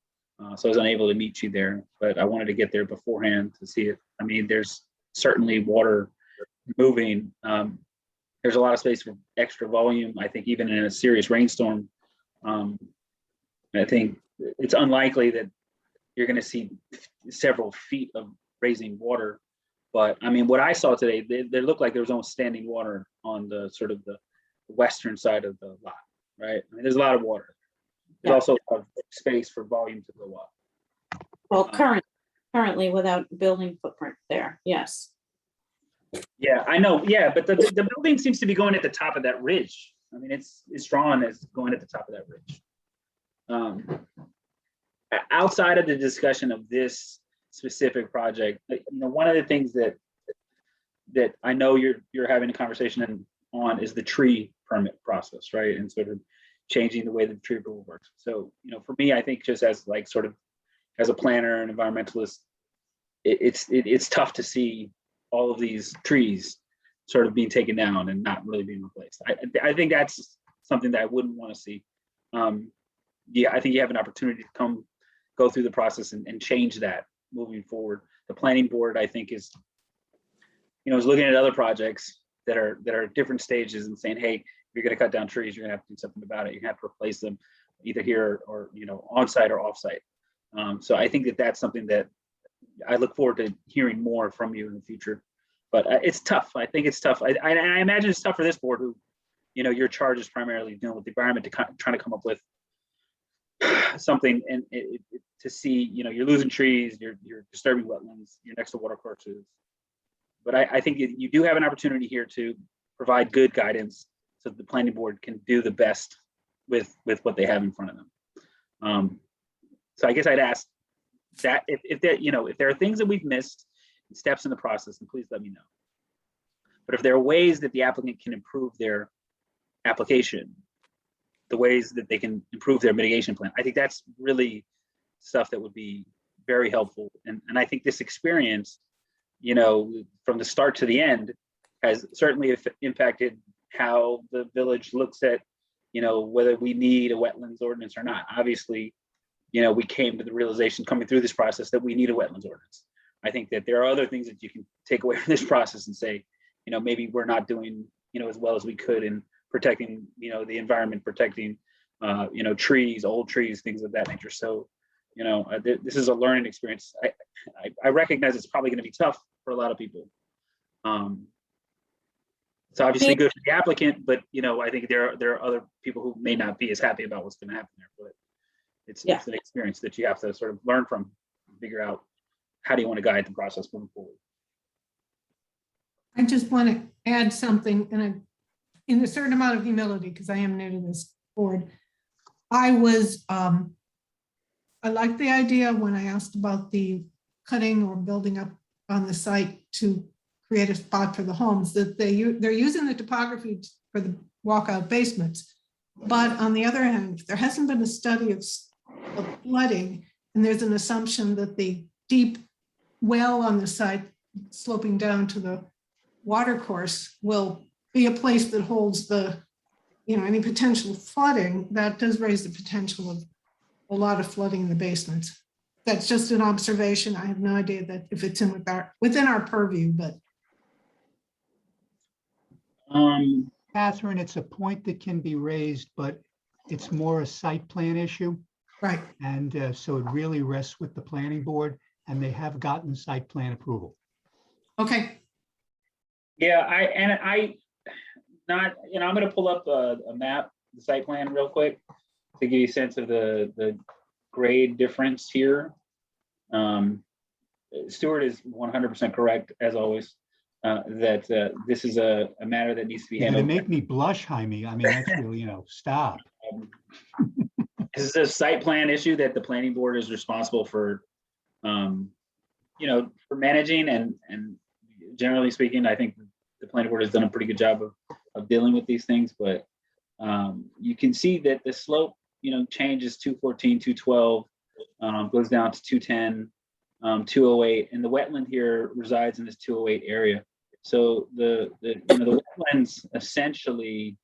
So I was unable to meet you there, but I wanted to get there beforehand to see it. I mean, there's certainly water moving. There's a lot of space for extra volume. I think even in a serious rainstorm, I think it's unlikely that you're going to see several feet of raising water. But I mean, what I saw today, they looked like there was almost standing water on the sort of the western side of the lot, right? I mean, there's a lot of water. There's also a lot of space for volume to go up. Well, currently without building footprint there, yes. Yeah, I know. Yeah, but the building seems to be going at the top of that ridge. I mean, it's drawn as going at the top of that ridge. Outside of the discussion of this specific project, one of the things that I know you're having a conversation on is the tree permit process, right? And sort of changing the way that the tree approval works. So, for me, I think just as like sort of as a planner and environmentalist, it's tough to see all of these trees sort of being taken down and not really being replaced. I think that's something that I wouldn't want to see. Yeah, I think you have an opportunity to go through the process and change that moving forward. The planning board, I think, is looking at other projects that are at different stages and saying, hey, if you're going to cut down trees, you're going to have to do something about it. You're going to have to replace them either here or on site or off site. So I think that that's something that I look forward to hearing more from you in the future. But it's tough. I think it's tough. I imagine it's tough for this board who, your charge is primarily dealing with the environment, trying to come up with something and to see, you're losing trees, you're disturbing wetlands, you're next to water courses. But I think you do have an opportunity here to provide good guidance so that the planning board can do the best with what they have in front of them. So I guess I'd ask that if there are things that we've missed, steps in the process, then please let me know. But if there are ways that the applicant can improve their application, the ways that they can improve their mitigation plan, I think that's really stuff that would be very helpful. And I think this experience, from the start to the end, has certainly impacted how the village looks at, whether we need a wetlands ordinance or not. Obviously, we came to the realization coming through this process that we need a wetlands ordinance. I think that there are other things that you can take away from this process and say, maybe we're not doing, as well as we could in protecting, the environment, protecting, trees, old trees, things of that nature. So, this is a learning experience. I recognize it's probably going to be tough for a lot of people. It's obviously good for the applicant, but I think there are other people who may not be as happy about what's going to happen there. But it's an experience that you have to sort of learn from, figure out how do you want to guide the process moving forward. I just want to add something in a certain amount of humility, because I am new to this board. I liked the idea when I asked about the cutting or building up on the site to create a spot for the homes, that they're using the topography for the walkout basements. But on the other hand, there hasn't been a study of flooding, and there's an assumption that the deep well on the site sloping down to the water course will be a place that holds the, any potential flooding. That does raise the potential of a lot of flooding in the basements. That's just an observation. I have no idea that if it's within our purview, but. Catherine, it's a point that can be raised, but it's more a site plan issue. Right. And so it really rests with the planning board, and they have gotten site plan approval. Okay. Yeah, I'm going to pull up a map, the site plan real quick to give you a sense of the grade difference here. Stuart is 100% correct, as always, that this is a matter that needs to be You're handled. gonna make me blush, Jaime. I mean, that's really, stop. This is a site plan issue that the planning board is responsible for, for managing, and generally speaking, I think the planning board has done a pretty good job of dealing with these things. But you can see that the slope, changes 214, 212, goes down to 210, 208, and the wetland here resides in this 208 area. So the wetlands essentially,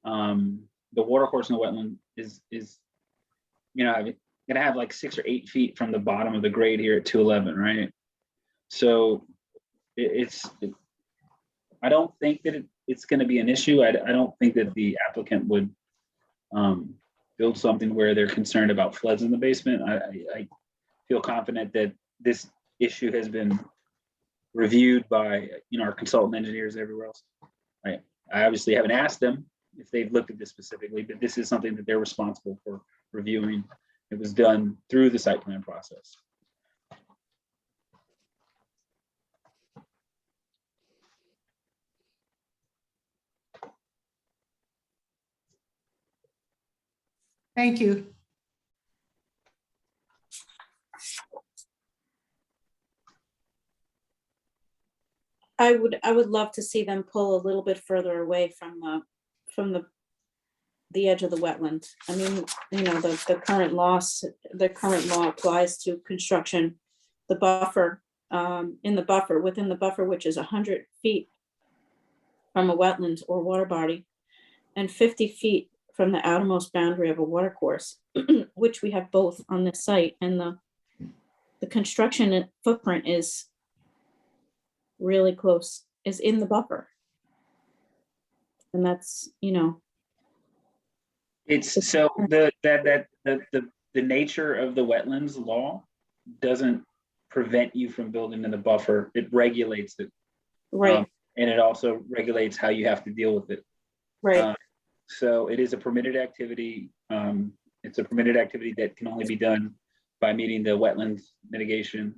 the watercourse in the wetland is gonna have like 6 or 8 feet from the bottom of the grade here at 211, right? So I don't think that it's going to be an issue. I don't think that the applicant would build something where they're concerned about floods in the basement. I feel confident that this issue has been reviewed by our consultant engineers everywhere else. I obviously haven't asked them if they've looked at this specifically, but this is something that they're responsible for reviewing. It was done through the site plan process. Thank you. I would love to see them pull a little bit further away from the edge of the wetland. I mean, you know, the current law applies to construction, the buffer, within the buffer, which is 100 feet from a wetland or water body, and 50 feet from the outermost boundary of a watercourse, which we have both on this site, and the construction footprint is really close, is in the buffer. And that's, you know. It's so the nature of the wetlands law doesn't prevent you from building in the buffer. It regulates it. Right, And it also regulates how you have to deal with it. right. So it is a permitted activity. It's a permitted activity that can only be done by meeting the wetlands mitigation.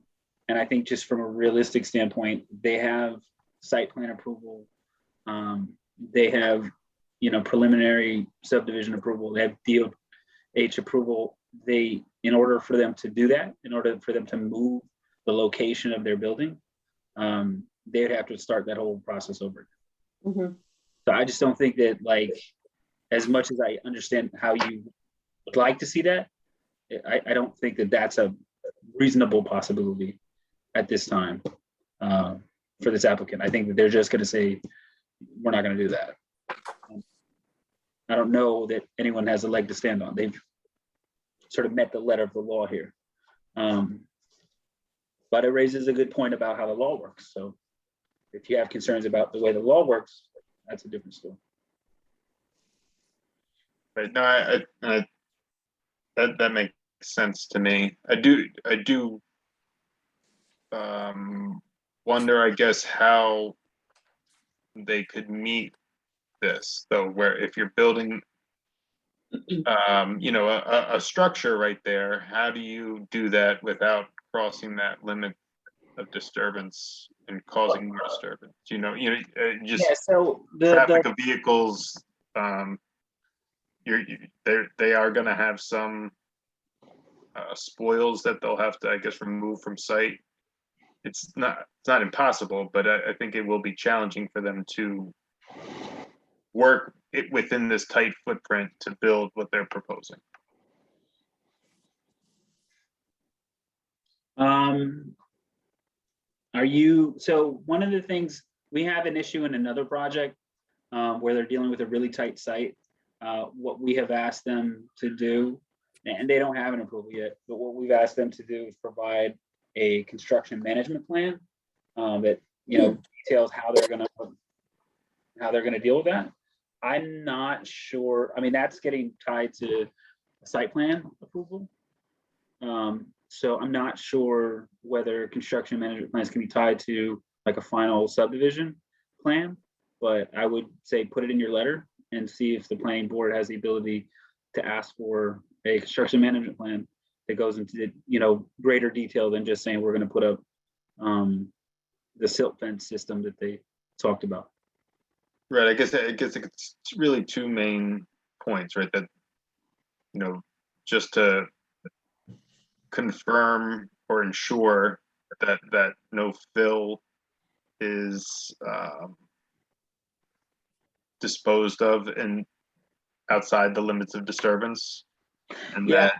And I think just from a realistic standpoint, they have site plan approval. They have, you know, preliminary subdivision approval. They have DOH approval. In order for them to do that, in order for them to move the location of their building, they'd have to start that whole process over. Mhm. So I just don't think that, like, as much as I understand how you would like to see that, I don't think that that's a reasonable possibility at this time for this applicant. I think that they're just going to say, we're not going to do that. I don't know that anyone has a leg to stand on. They've sort of met the letter of the law here. But it raises a good point about how the law works. So if you have concerns about the way the law works, that's a different story. Right, no, that makes sense to me. I do wonder, I guess, how they could meet this, though, where if you're building you know, a structure right there, how do you do that without crossing that limit of disturbance and causing more disturbance? Just Yeah, so traffic of vehicles, they are going to have some spoils that they'll have to, I guess, remove from site. It's not impossible, but I think it will be challenging for them to work it within this tight footprint to build what they're proposing. So one of the things, we have an issue in another project where they're dealing with a really tight site. What we have asked them to do, and they don't have an approval yet, but what we've asked them to do is provide a construction management plan that, you know, details how they're gonna deal with that. I'm not sure. I mean, that's getting tied to a site plan approval. So I'm not sure whether construction management plans can be tied to like a final subdivision plan, but I would say put it in your letter and see if the planning board has the ability to ask for a construction management plan that goes into, you know, greater detail than just saying we're going to put up the silt fence system that they talked about. Right. I guess it's really two main points, right? That, you know, just to confirm or ensure that no fill is disposed of and outside the limits of disturbance, and Yeah.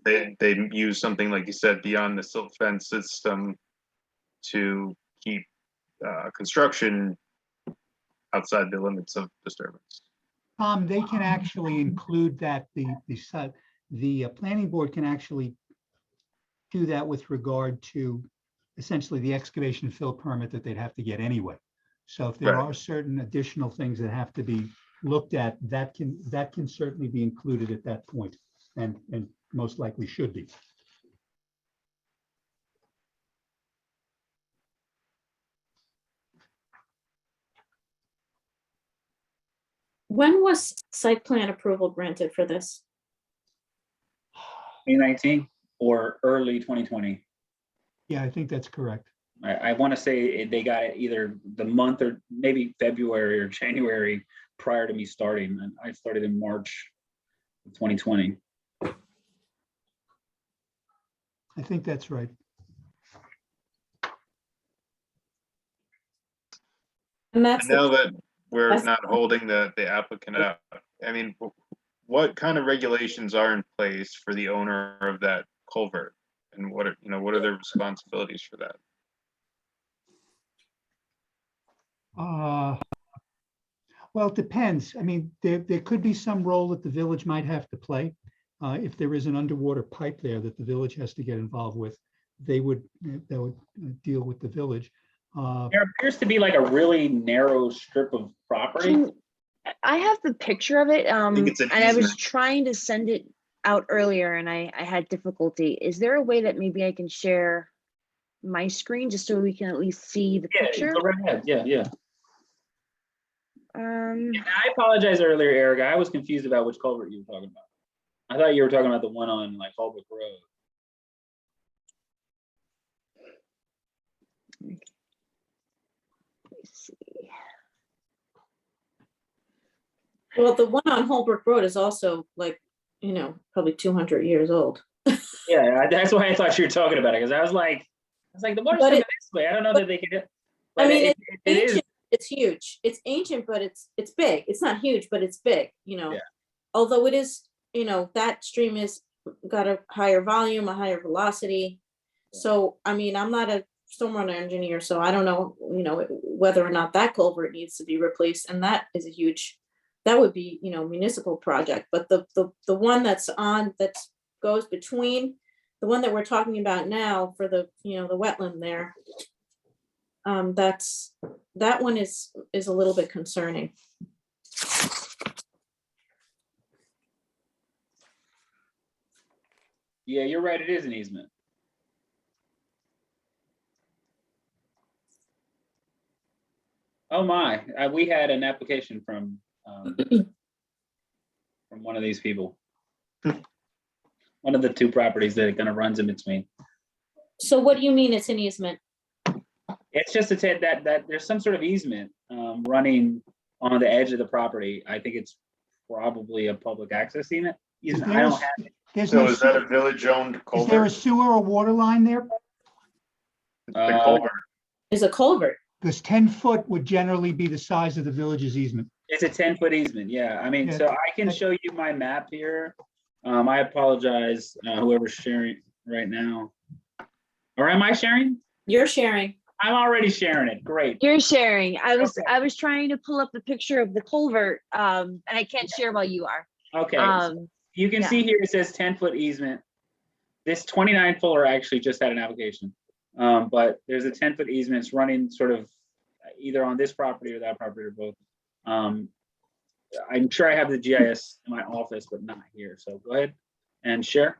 that they use something, like you said, beyond the silt fence system to keep construction outside the limits of disturbance. They can actually include that, the planning board can actually do that with regard to essentially the excavation fill permit that they'd have to get anyway. So if there Right. are certain additional things that have to be looked at, that can certainly be included at that point, and most likely should be. When was site plan approval granted for this? 2019 or early 2020. Yeah, I think that's correct. I want to say they got it either the month or maybe February or January prior to me starting. And I started in March of 2020. I think that's right. And that's, Now that we're that's- not holding the applicant up, I mean, what kind of regulations are in place for the owner of that culvert? And what are, what are their responsibilities for that? Well, it depends. I mean, there could be some role that the village might have to play. If there is an underwater pipe there that the village has to get involved with, that would deal with the village. There appears to be like a really narrow strip of property. I have the picture of it, think it's an and I was easement. trying to send it out earlier and I had difficulty. Is there a way that maybe I can share my screen just so we can at least see the Yeah, picture? go right ahead. Yeah. Um, And I apologize earlier, Eric. I was confused about which culvert you were talking about. I thought you were talking about the one on like Holbrook Road. let's see. well, the one on Holbrook Road is also like, probably 200 years old. Yeah, that's why I thought you were talking about it, because I was like, the water's But coming it- this way. I don't know that they could. I But mean, it is. Ancient, it's huge. It's ancient, but it's big. It's not huge, but it's big, Yeah. Although it is, that stream is got a higher volume, a higher velocity. So, I mean, I'm not a stormwater engineer, so I don't know, whether or not that culvert needs to be replaced. And that is a huge, that would be, municipal project. But the one that goes between the one that we're talking about now for the, the wetland there. That one is a little bit concerning. Yeah, you're right. It is an easement. Oh my, we had an application from one of these people. One of the two properties that it kind of runs in between. So what do you mean it's an easement? It's just that there's some sort of easement running on the edge of the property. I think it's probably a public access easement. I don't have it. There's So no is that a sewer. village-owned Is there a culvert? sewer or water line there? The culvert. Is a culvert. Because 10 foot would generally be the size of the village's easement. It's a 10-foot easement, yeah. I mean, Yeah. so I can show you my map here. I apologize, whoever's sharing right now. Or am I sharing? You're sharing. I'm already sharing it, great. You're sharing. I was Okay. trying to pull up the picture of the culvert, and I can't share while you are. Okay, so you can yeah. see here, it says 10-foot easement. This 29-footer actually just had an application. But there's a 10-foot easement. It's running sort of either on this property or that property or both. I'm sure I have the GIS in my office, but not here. So go ahead and share.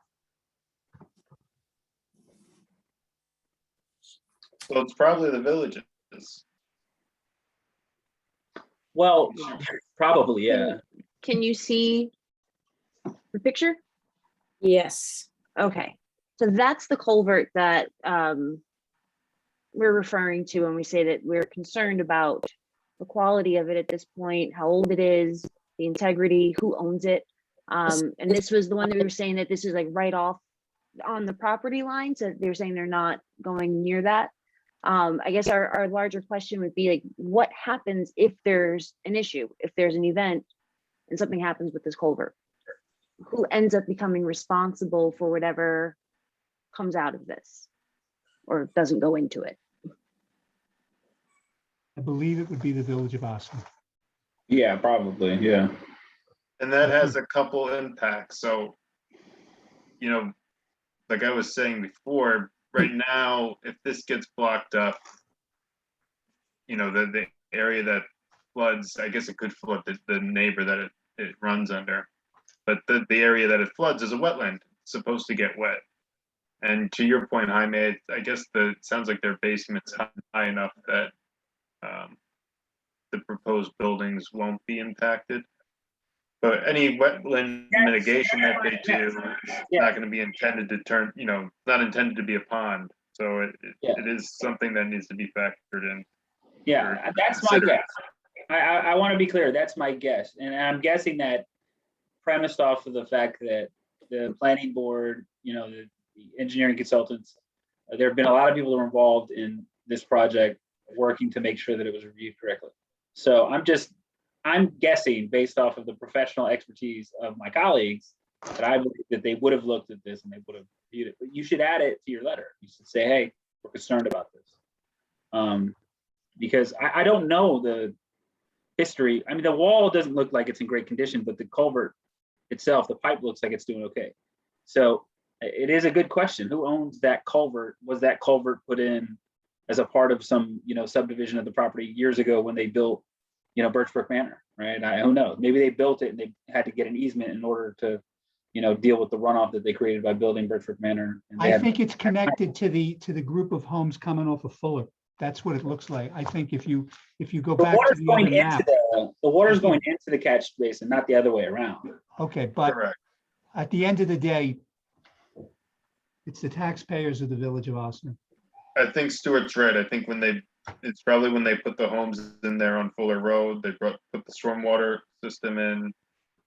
So it's probably the villages. Well, probably, yeah. Can you see the picture? Yes. Okay, so that's the culvert that we're referring to when we say that we're concerned about the quality of it at this point, how old it is, the integrity, who owns it. And this was the one that we were saying that this is like right off on the property line, so they're saying they're not going near that. I guess our larger question would be like, what happens if there's an issue, if there's an event and something happens with this culvert? Who ends up becoming responsible for whatever comes out of this or doesn't go into it? I believe it would be the village of Austin. Yeah, probably, yeah. And that has a couple impacts. So, like I was saying before, right now, if this gets blocked up, the area that floods, I guess it could flood the neighbor that it runs under. But the area that it floods is a wetland. It's supposed to get wet. And to your point, Jaime, I guess it sounds like their basement's high enough that the proposed buildings won't be impacted. But any wetland mitigation that they do is not going to be intended to turn, not intended to be a pond. So it is something that needs to be factored in. Yeah, that's my guess. I want to be clear, that's my guess. And I'm guessing that premised off of the fact that the planning board, the the engineering consultants. There have been a lot of people that were involved in this project working to make sure that it was reviewed correctly. So I'm guessing based off of the professional expertise of my colleagues that I believe that they would have looked at this and they would have viewed it. But you should add it to your letter. You should say, hey, we're concerned about this. Because I don't know the history. I mean, the wall doesn't look like it's in great condition, but the culvert itself, the pipe looks like it's doing okay. So it is a good question. Who owns that culvert? Was that culvert put in as a part of some, subdivision of the property years ago when they built, Birch Brook Manor, right? Who knows? Maybe they built it and they had to get an easement in order to, deal with the runoff that they created by building Birch Brook Manor. And they I had- think it's connected to the group of homes coming off of Fuller. That's what it looks like. I think if you go The back to water's the going other into map. the water's going into the catch basin, not the other way around. Okay, but Correct. at the end of the day, it's the taxpayers of the village of Austin. I think Stuart's right. I think it's probably when they put the homes in there on Fuller Road, they put the stormwater system in,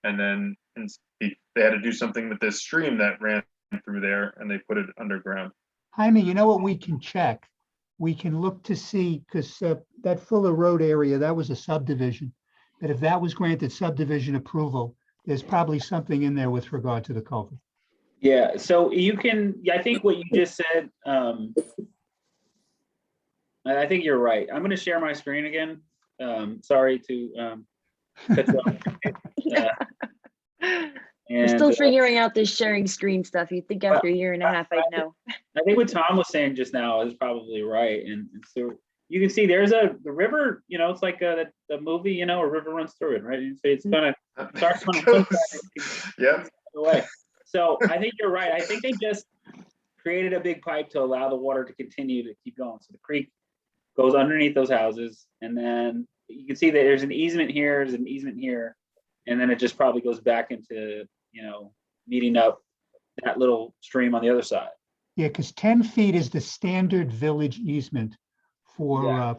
and then they had to do something with this stream that ran through there, and they put it underground. Jaime, you know what we can check? We can look to see, because that Fuller Road area, that was a subdivision. That if that was granted subdivision approval, there's probably something in there with regard to the culvert. Yeah, so you can, I think what you just said, I think you're right. I'm going to share my screen again. Sorry to cut you off. We're still And, figuring out this sharing screen stuff. You'd think after a year and a half, I'd know. I think what Tom was saying just now is probably right. And so you can see there's the river, it's like the movie, a river runs through it, right? So it's going to start from Yep. away. So I think you're right. I think they just created a big pipe to allow the water to continue to keep going. So the creek goes underneath those houses, and then you can see that there's an easement here, there's an easement here, and then it just probably goes back into, meeting up that little stream on the other side. Yeah, because 10 feet is the standard village easement for, Yeah.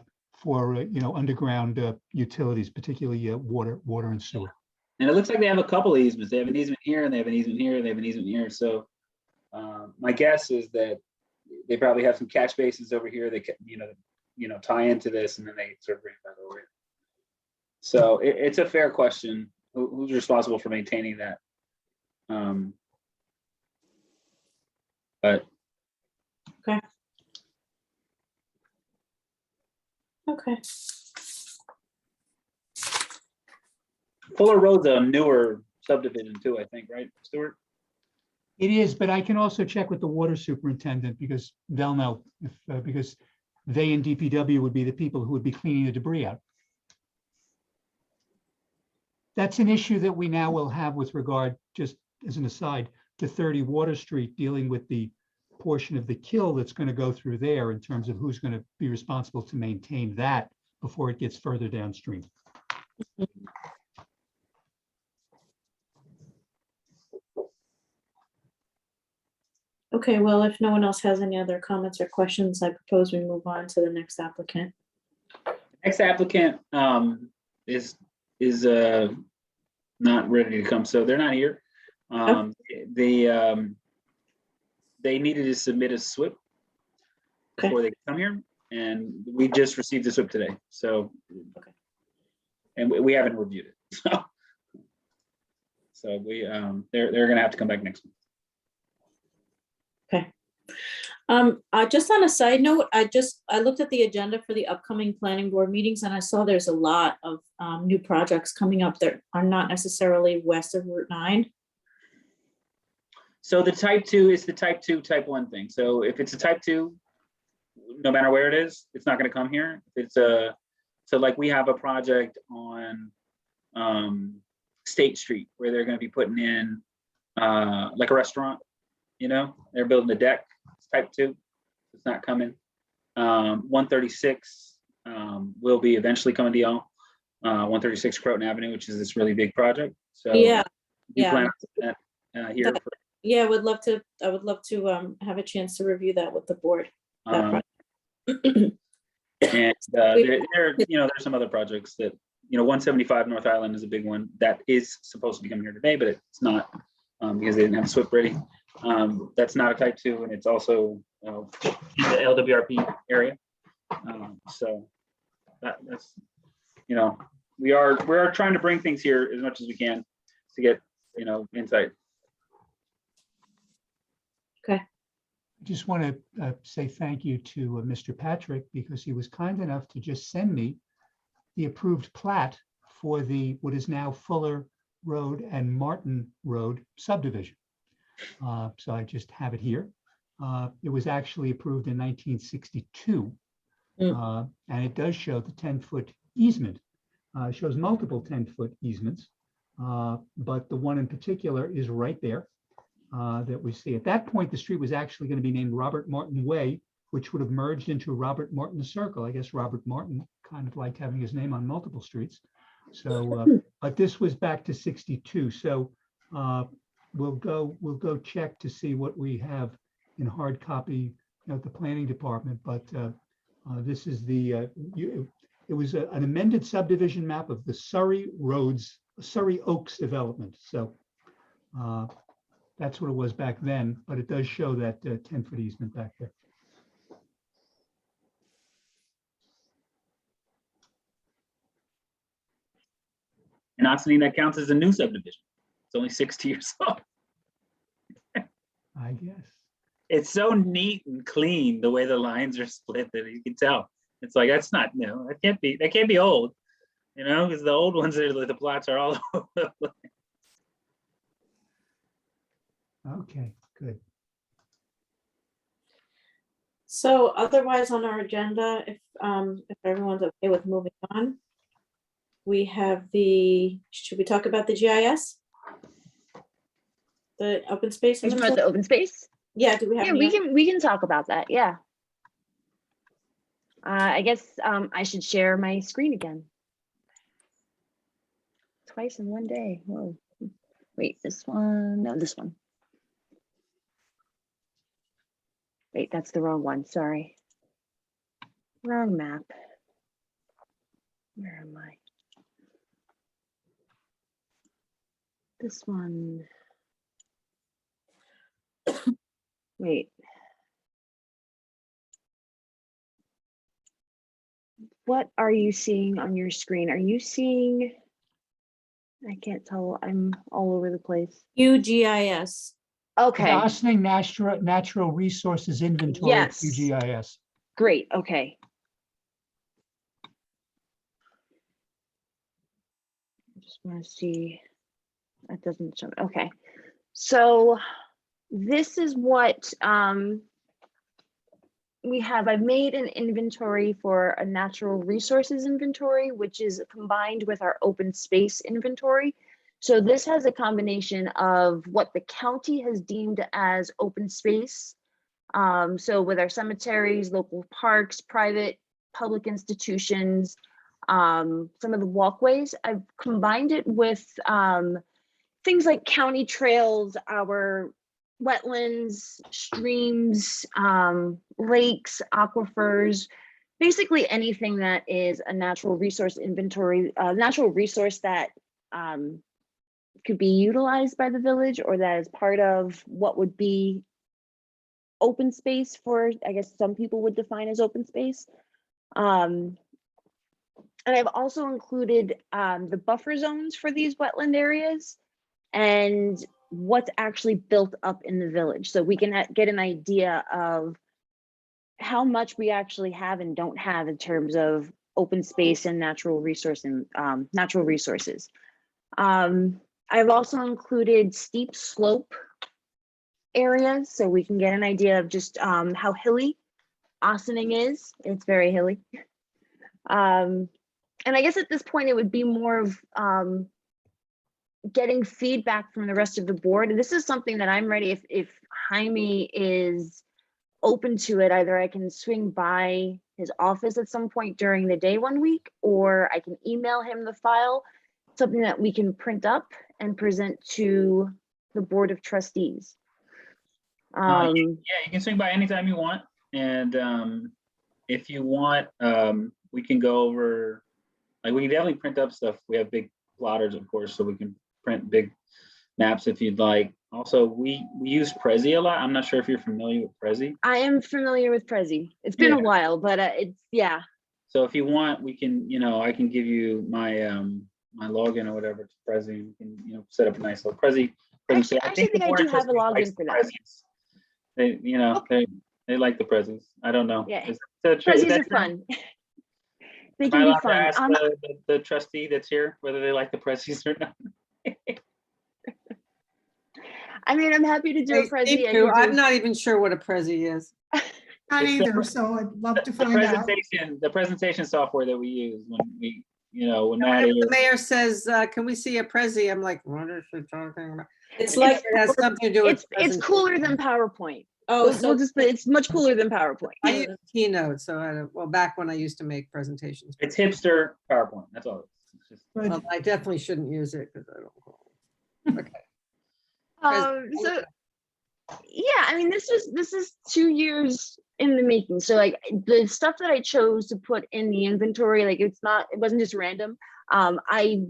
underground utilities, particularly water and sewer. And it looks like they have a couple of easements. They have an easement here, and they have an easement here, and they have an easement here. So my guess is that they probably have some catch basins over here that can, tie into this, and then they sort of bring it back over here. So it's a fair question. Who's responsible for maintaining that? But Okay. Fuller Road's a newer subdivision too, I think, right, Stuart? It is, but I can also check with the water superintendent because they'll know because they and DPW would be the people who would be cleaning the debris out. That's an issue that we now will have with regard, just as an aside, to 30 Water Street, dealing with the portion of the kill that's going to go through there in terms of who's going to be responsible to maintain that before it gets further downstream. Okay, well, if no one else has any other comments or questions, I propose we move on to the next applicant. Next applicant is not ready to come, so they're not here. They needed to submit a SWIP before they come here, and we just received the SWIP today. So, and we haven't reviewed it. So we they're gonna have to come back next week. Just on a side note, I looked at the agenda for the upcoming planning board meetings and I saw there's a lot of new projects coming up that are not necessarily west of Route 9. So the type 2 is the type 2, type 1 thing. So if it's a type 2, no matter where it is, it's not going to come here. If it's so like we have a project on State Street where they're going to be putting in like a restaurant, they're building a deck. It's type 2. It's not coming. 136 will be eventually coming to y'all. 136 Croton Avenue, which is this really big project. So Yeah. you Yeah. plan on that here. Yeah, I would love to have a chance to review that with the board. And there's some other projects that 175 North Highland is a big one that is supposed to be coming here today, but it's not because they didn't have a SWIP ready. That's not a type 2, and it's also in the LWRP area. So that's, you know, we are trying to bring things here as much as we can to get, you know, insight. I just want to say thank you to Mr. Patrick, because he was kind enough to just send me the approved plat for the, what is now Fuller Road and Martin Road subdivision. So I just have it here. It was actually approved in 1962. And it does show the 10-foot easement. It shows multiple 10-foot easements, but the one in particular is right there that we see. At that point, the street was actually going to be named Robert Martin Way, which would have merged into Robert Martin Circle. I guess Robert Martin kind of liked having his name on multiple streets. So, but this was back to 62. So we'll go check to see what we have in hard copy at the planning department. But this is the, it was an amended subdivision map of the Surrey Oaks development. So that's what it was back then, but it does show that 10-foot easement back there. And Ossining, that counts as a new subdivision. It's only 60 years old. I guess. It's so neat and clean the way the lines are split that you can tell. It's like, that's not new. That can't be old, you know, because the old ones are the plots are all over the place. Okay, good. So otherwise on our agenda, if everyone's okay with moving on, we have should we talk about the GIS? The open space? Are you talking about the open space? Yeah, do we have? Yeah, any- we can talk about that. Yeah. I guess I should share my screen again. Twice in one day. Whoa. Wait, this one. No, this one. Wait, that's the wrong one. Sorry. Wrong map. Where am I? This one. Wait. What are you seeing on your screen? Are you seeing? I can't tell. I'm all over the place. UGIS. Okay. The Ossining Natural Resources Inventory, Yes. UGIS. Great. Okay. I just want to see. That doesn't show. Okay. So this is what we have. I've made an inventory for a natural resources inventory, which is combined with our open space inventory. So this has a combination of what the county has deemed as open space. So with our cemeteries, local parks, private, public institutions, some of the walkways, I've combined it with things like county trails, our wetlands, streams, lakes, aquifers, basically anything that is a natural resource inventory, natural resource that could be utilized by the village or that is part of what would be open space for, I guess some people would define as open space. And I've also included the buffer zones for these wetland areas and what's actually built up in the village. So we can get an idea of how much we actually have and don't have in terms of open space and natural resource and natural resources. I've also included steep slope areas so we can get an idea of just how hilly Ossining is. It's very hilly. And I guess at this point it would be more of getting feedback from the rest of the board. And this is something that I'm ready, if Jaime is open to it, either I can swing by his office at some point during the day one week, or I can email him the file, something that we can print up and present to the Board of Trustees. Yeah, you can swing by anytime you want. And if you want, we can go over, like we can definitely print up stuff. We have big plotters, of course, so we can print big maps if you'd like. Also, we use Prezi a lot. I'm not sure if you're familiar with Prezi. I am familiar with Prezi. It's been a Yeah. while, but it's, yeah. So if you want, we can, I can give you my my login or whatever to Prezi. We can, set up a nice little Prezi. Actually, I think the I board do have a trustees likes login for the that. Prezis. They, they like the Prezis. I don't know. Yeah. Is that true? Is Prezis that are true? fun. They Am I can be allowed to fun. ask the trustee that's here whether they like the Prezis or not? I mean, I'm happy to do a Hey, Prezi. Steve, I too, could I'm do- not even sure what a Prezi is. Not It's the- either, so I'd love to The find out. presentation software that we use when we, when Whenever Maddie. the mayor says, can we see a Prezi? I'm like, what is she talking about? It's like, It has something to do with. It's cooler than PowerPoint. oh, We'll so just, it's much cooler than PowerPoint. I use Keynote, so well, back when I used to make presentations. It's hipster PowerPoint. That's all. It's just, Good. Well, I definitely shouldn't use it because I don't. Okay. So yeah, I mean, this is 2 years in the making. So like the stuff that I chose to put in the inventory, like it wasn't just random. I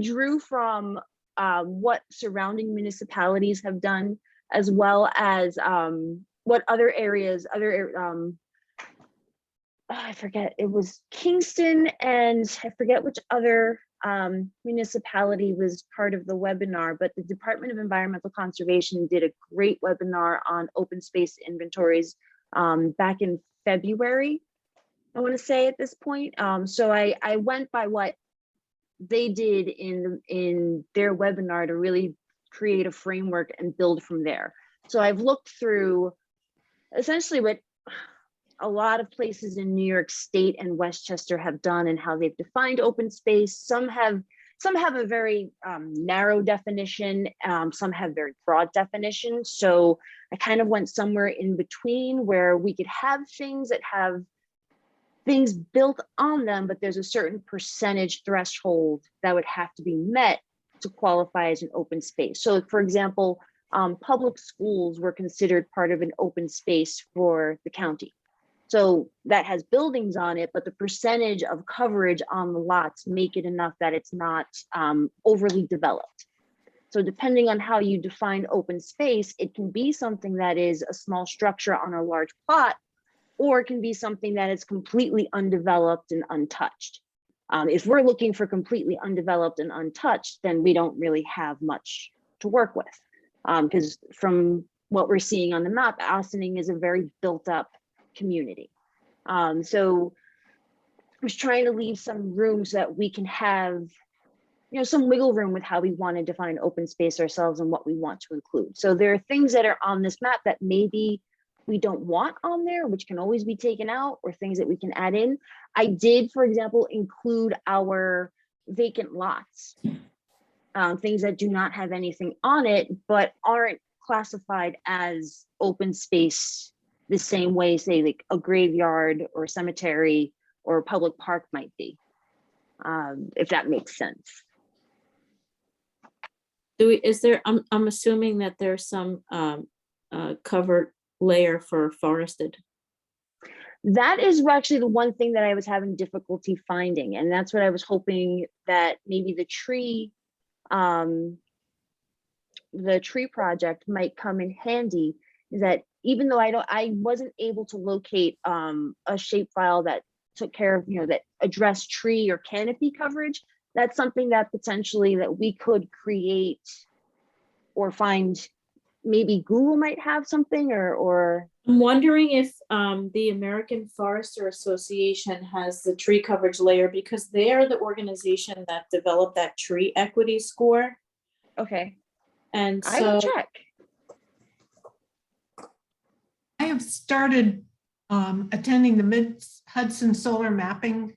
drew from what surrounding municipalities have done, as well as what other areas, I forget, it was Kingston, and I forget which other municipality was part of the webinar, but the Department of Environmental Conservation did a great webinar on open space inventories back in February, I want to say at this point. So I went by what they did in their webinar to really create a framework and build from there. So I've looked through essentially what a lot of places in New York State and Westchester have done and how they've defined open space. Some have a very narrow definition, some have very broad definitions. So I kind of went somewhere in between where we could have things that have things built on them, but there's a certain percentage threshold that would have to be met to qualify as an open space. So for example, public schools were considered part of an open space for the county. So that has buildings on it, but the percentage of coverage on the lots make it enough that it's not overly developed. So depending on how you define open space, it can be something that is a small structure on a large plot, or it can be something that is completely undeveloped and untouched. If we're looking for completely undeveloped and untouched, then we don't really have much to work with. Because from what we're seeing on the map, Ossining is a very built up community. So I was trying to leave some room so that we can have, some wiggle room with how we want to define open space ourselves and what we want to include. So there are things that are on this map that maybe we don't want on there, which can always be taken out, or things that we can add in. I did, for example, include our vacant lots, things that do not have anything on it, but aren't classified as open space the same way, say, like a graveyard or a cemetery or a public park might be, if that makes sense. I'm assuming that there's some covered layer for forested. That is actually the one thing that I was having difficulty finding, and that's what I was hoping that maybe the tree project might come in handy. Is that even though I wasn't able to locate a shapefile that took care of, that addressed tree or canopy coverage, that's something that potentially that we could create or find. Maybe Google might have something, or I'm wondering if the American Forester Association has the tree coverage layer, because they are the organization that developed that tree equity score. okay, And I so will check. I have started attending the Mid-Hudson Solar Mapping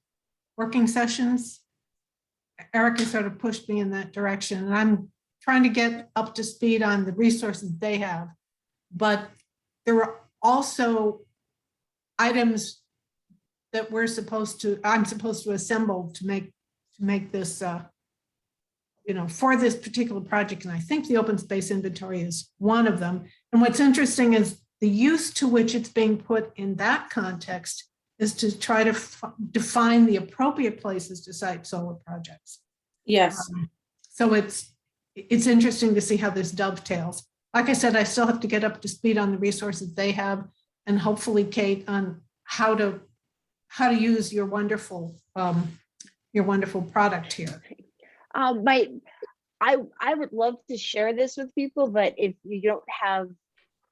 working sessions. Erica sort of pushed me in that direction, and I'm trying to get up to speed on the resources they have. But there are also items that I'm supposed to assemble to make this, for this particular project. And I think the open space inventory is one of them. And what's interesting is the use to which it's being put in that context is to try to define the appropriate places to site solar projects. yes, So it's interesting to see how this dovetails. like I said, I still have to get up to speed on the resources they have, and hopefully Kate on how to use your wonderful product here. I would love to share this with people, but if you don't have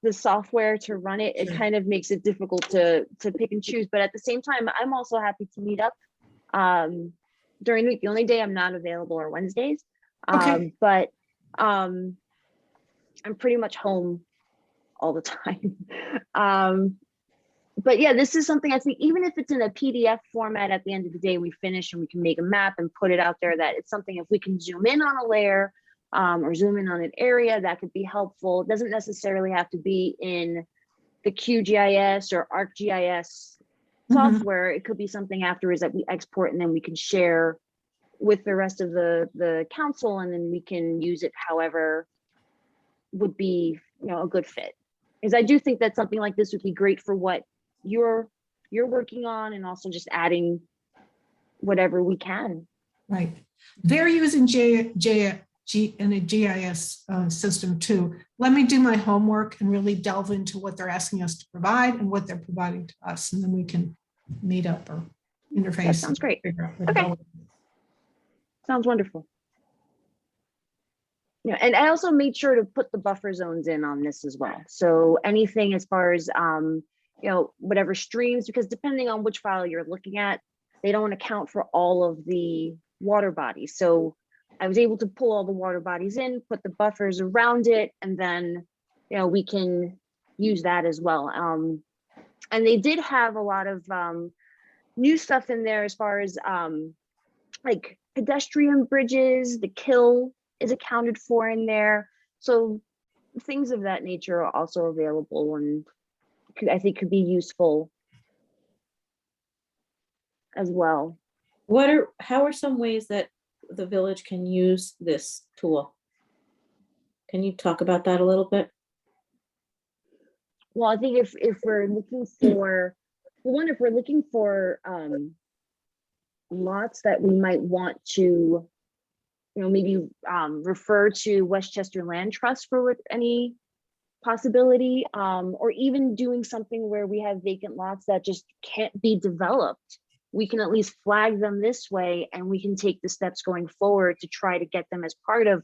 the software to run it, it kind of makes it difficult to pick and choose. But at the same time, I'm also happy to meet up during the week. The only day I'm not available are Wednesdays. Okay. But I'm pretty much home all the time. But yeah, this is something I think, even if it's in a PDF format, at the end of the day, we finish and we can make a map and put it out there, that it's something, if we can zoom in on a layer or zoom in on an area, that could be helpful. It doesn't necessarily have to be in the QGIS or ArcGIS software. It could be something afterwards that we export and then we can share with the rest of the council, and then we can use it however would be, a good fit. Because I do think that something like this would be great for what you're working on, and also just adding whatever we can. Right. They're using in a GIS system too. Let me do my homework and really delve into what they're asking us to provide and what they're providing to us, and then we can meet up or interface. That sounds great. Okay. Sounds wonderful. Yeah, and I also made sure to put the buffer zones in on this as well. So anything as far as whatever streams, because depending on which file you're looking at, they don't account for all of the water bodies. So I was able to pull all the water bodies in, put the buffers around it, and then we can use that as well. And they did have a lot of new stuff in there as far as like pedestrian bridges. The kill is accounted for in there. So things of that nature are also available, and I think could be useful as well. How are some ways that the village can use this tool? Can you talk about that a little bit? Well, I think if we're looking for, if we're looking for lots that we might want to, maybe refer to Westchester Land Trust for any possibility, or even doing something where we have vacant lots that just can't be developed, we can at least flag them this way, and we can take the steps going forward to try to get them as part of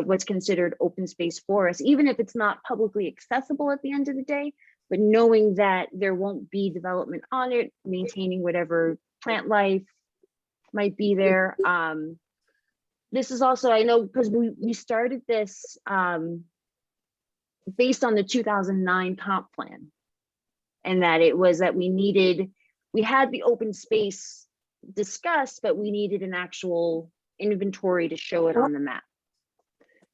what's considered open space forest, even if it's not publicly accessible at the end of the day, but knowing that there won't be development on it, maintaining whatever plant life might be there. This is also, I know, because we started this based on the 2009 comp plan, and that it was that we had the open space discussed, but we needed an actual inventory to show it on the map.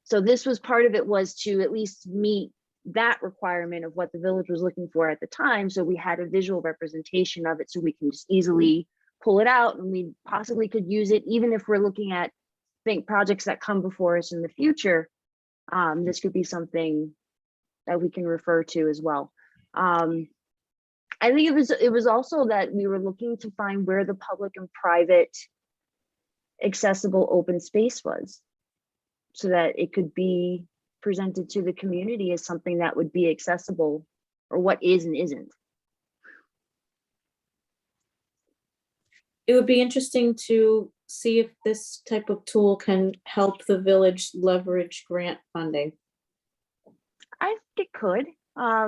So this was part of it, was to at least meet that requirement of what the village was looking for at the time. So we had a visual representation of it, so we can just easily pull it out, and we possibly could use it even if we're looking at projects that come before us in the future. This could be something that we can refer to as well. I think it was also that we were looking to find where the public and private accessible open space was, so that it could be presented to the community as something that would be accessible, or what is and isn't. It would be interesting to see if this type of tool can help the village leverage grant funding. I think it could. I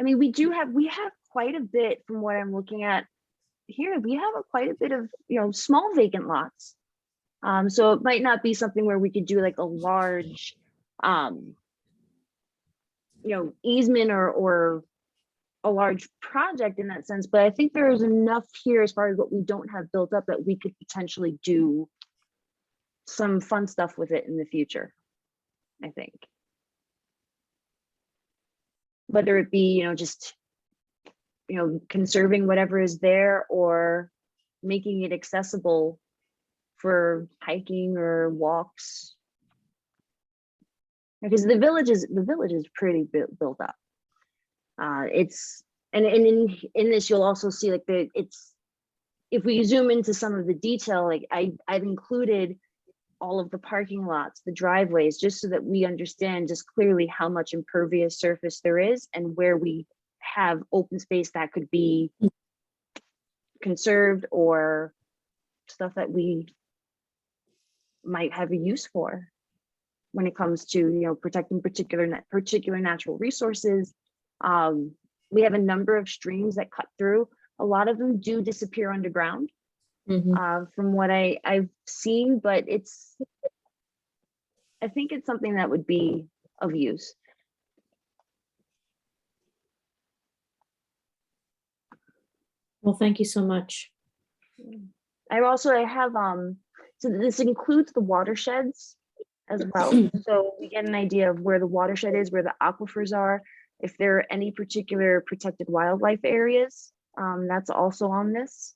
mean, we have quite a bit, from what I'm looking at here, we have quite a bit of, small vacant lots. So it might not be something where we could do like a large, easement or a large project in that sense, but I think there is enough here as far as what we don't have built up that we could potentially do some fun stuff with it in the future, I think. Whether it be, just, conserving whatever is there, or making it accessible for hiking or walks. Because the village is pretty built up. It's, and in this, you'll also see like if we zoom into some of the detail, like I've included all of the parking lots, the driveways, just so that we understand just clearly how much impervious surface there is and where we have open space that could be conserved or stuff that we might have a use for when it comes to, you know, protecting particular natural resources. We have a number of streams that cut through. A lot of them do disappear underground, from what I've seen, but I think it's something that would be of use. Well, thank you so much. I have, so this includes the watersheds as well. So we get an idea of where the watershed is, where the aquifers are, if there are any particular protected wildlife areas, that's also on this.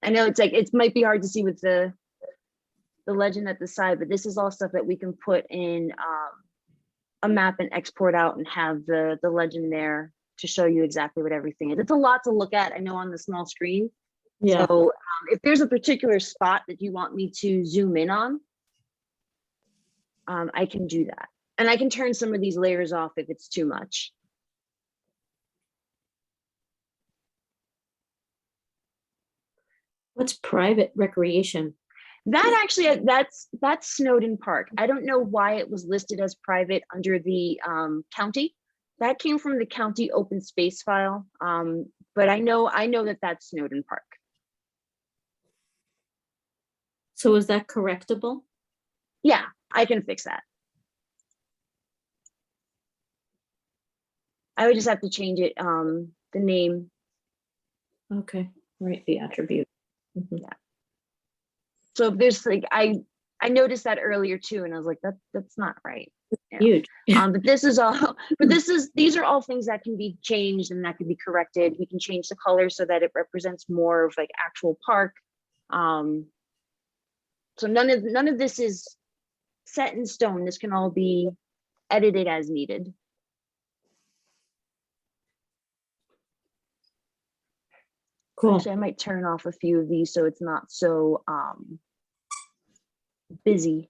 I know it's like, it might be hard to see with the legend at the side, but this is all stuff that we can put in a map and export out and have the legend there to show you exactly what everything is. It's a lot to look at, I know, on the small screen. Yeah. So if there's a particular spot that you want me to zoom in on, I can do that. And I can turn some of these layers off if it's too much. What's private recreation? That actually, that's Snowden Park. I don't know why it was listed as private under the county. That came from the county open space file. But I know that that's Snowden Park. So is that correctable? Yeah, I can fix that. I would just have to change it, the name. Okay, right, the attribute. Yeah. So if there's like, I noticed that earlier too, and I was like, that's not right. You know? Huge. But this is all, these are all things that can be changed and that can be corrected. We can change the color so that it represents more of like actual park. So none of this is set in stone. This can all be edited as needed. Cool. Actually, I might turn off a few of these so it's not so busy.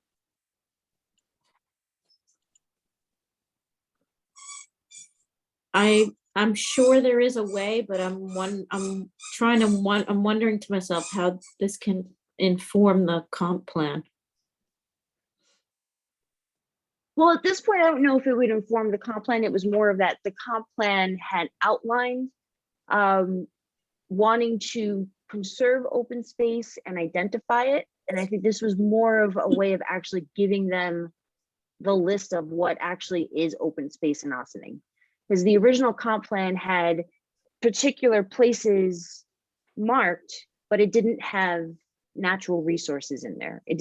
I'm sure there is a way, but I'm wondering to myself how this can inform the comp plan. Well, at this point, I don't know if it would inform the comp plan. It was more of that the comp plan had outlined wanting to conserve open space and identify it. And I think this was more of a way of actually giving them the list of what actually is open space in Ossining. Because the original comp plan had particular places marked, but it didn't have natural resources in there. It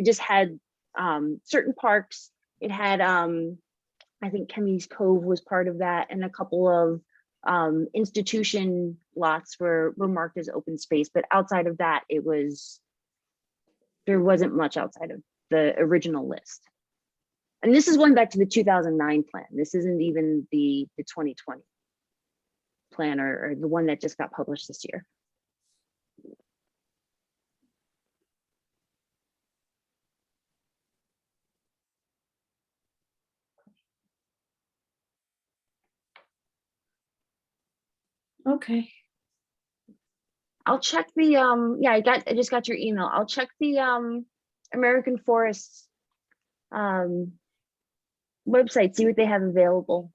just had certain parks. It had, I think Kemmy's Cove was part of that, and a couple of institution lots were marked as open space. But outside of that, there wasn't much outside of the original list. And this is going back to the 2009 plan. This isn't even the 2020 plan or the one that just got published this year. Okay. I'll check the yeah, I just got your email. I'll check the American Forests website, see what they have available,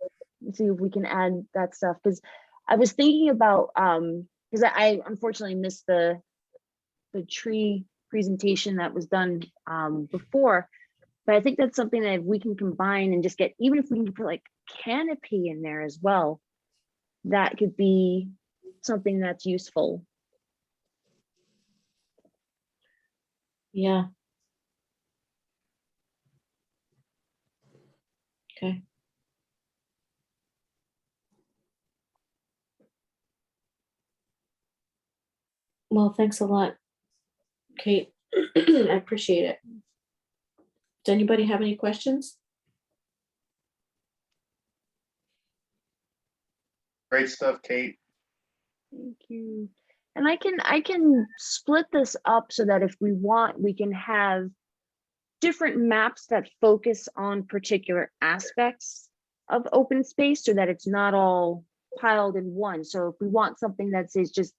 see if we can add that stuff. Because I was thinking about because I unfortunately missed the tree presentation that was done before, but I think that's something that we can combine and just get, even if we can put like canopy in there as well, that could be something that's useful. Yeah. Okay. Well, thanks a lot, Kate. I appreciate it. Does anybody have any questions? Great stuff, Kate. Thank you. And I can split this up so that if we want, we can have different maps that focus on particular aspects of open space so that it's not all piled in one. So if we want something that says just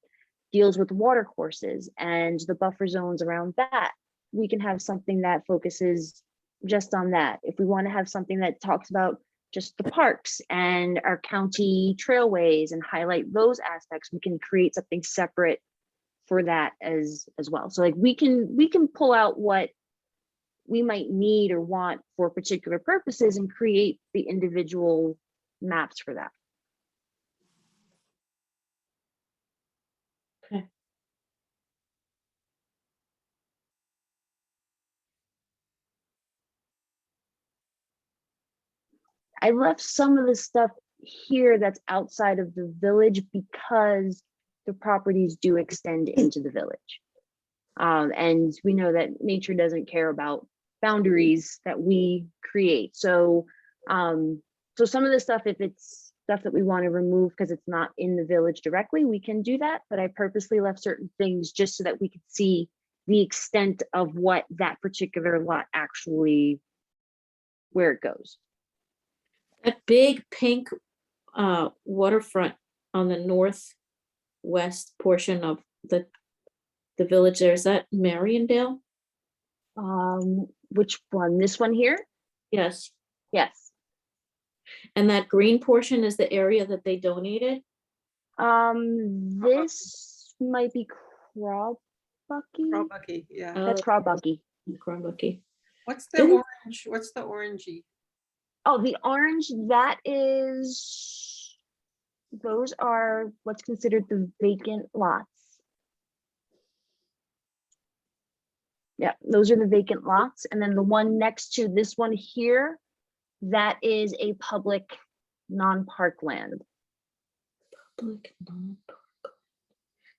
deals with water courses and the buffer zones around that, we can have something that focuses just on that. If we want to have something that talks about just the parks and our county trailways and highlight those aspects, we can create something separate for that as well. So like we can pull out what we might need or want for particular purposes and create the individual maps for that. Okay. I left some of the stuff here that's outside of the village because the properties do extend into the village. And we know that nature doesn't care about boundaries that we create. So, so some of the stuff, if it's stuff that we want to remove because it's not in the village directly, we can do that. But I purposely left certain things just so that we could see the extent of what that particular lot actually, where it goes. That big pink waterfront on the northwest portion of the village there, is that Mariondale? Which one? This one here? Yes. Yes. And that green portion is the area that they donated? This might be Crawbucky. Roebucky, yeah. That's Crawbucky. Crawbucky. What's the orange? What's the orangey? Oh, the orange, that is, those are what's considered the vacant lots. Yeah, those are the vacant lots. And then the one next to this one here, that is a public non-park land. Public non-park.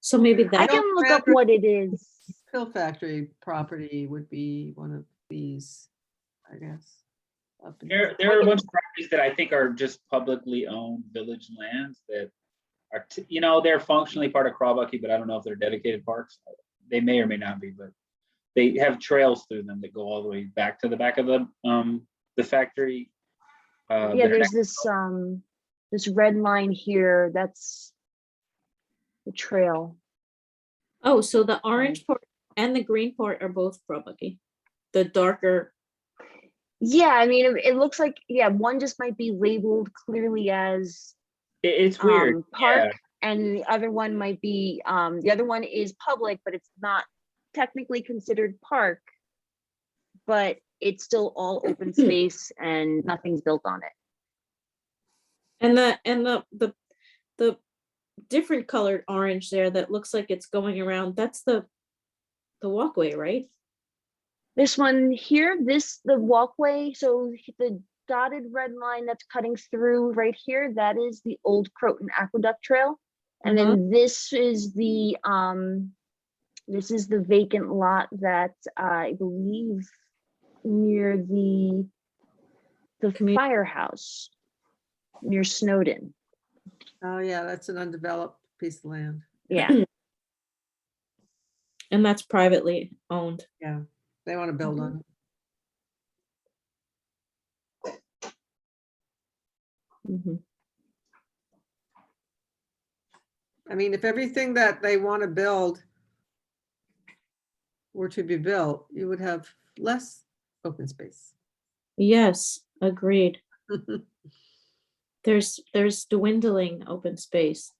So maybe I that, can look up what it is. Pill factory property would be one of these, I guess. Up in- There are a bunch of properties that I think are just publicly owned village lands that are, they're functionally part of Crawbucky, but I don't know if they're dedicated parks. They may or may not be, but they have trails through them that go all the way back to the back of the factory. Yeah, there's this red line here, that's the trail. oh, so the orange part and the green part are both Crawbucky. The darker, Yeah, I mean, it looks like, yeah, one just might be labeled clearly as It's weird. park, and the other one might be, the other one is public, but it's not technically considered park, but it's still all open space and nothing's built on it. and the different colored orange there that looks like it's going around, that's the walkway, right? This one here, the walkway, so the dotted red line that's cutting through right here, that is the old Croton Aqueduct Trail. And then this is the vacant lot that I believe near the firehouse near Snowden. Oh, yeah, that's an undeveloped piece of land. Yeah. And that's privately owned. Yeah, they want to build on it. Mhm. I mean, if everything that they want to build were to be built, you would have less open space. Yes, agreed. There's dwindling open space.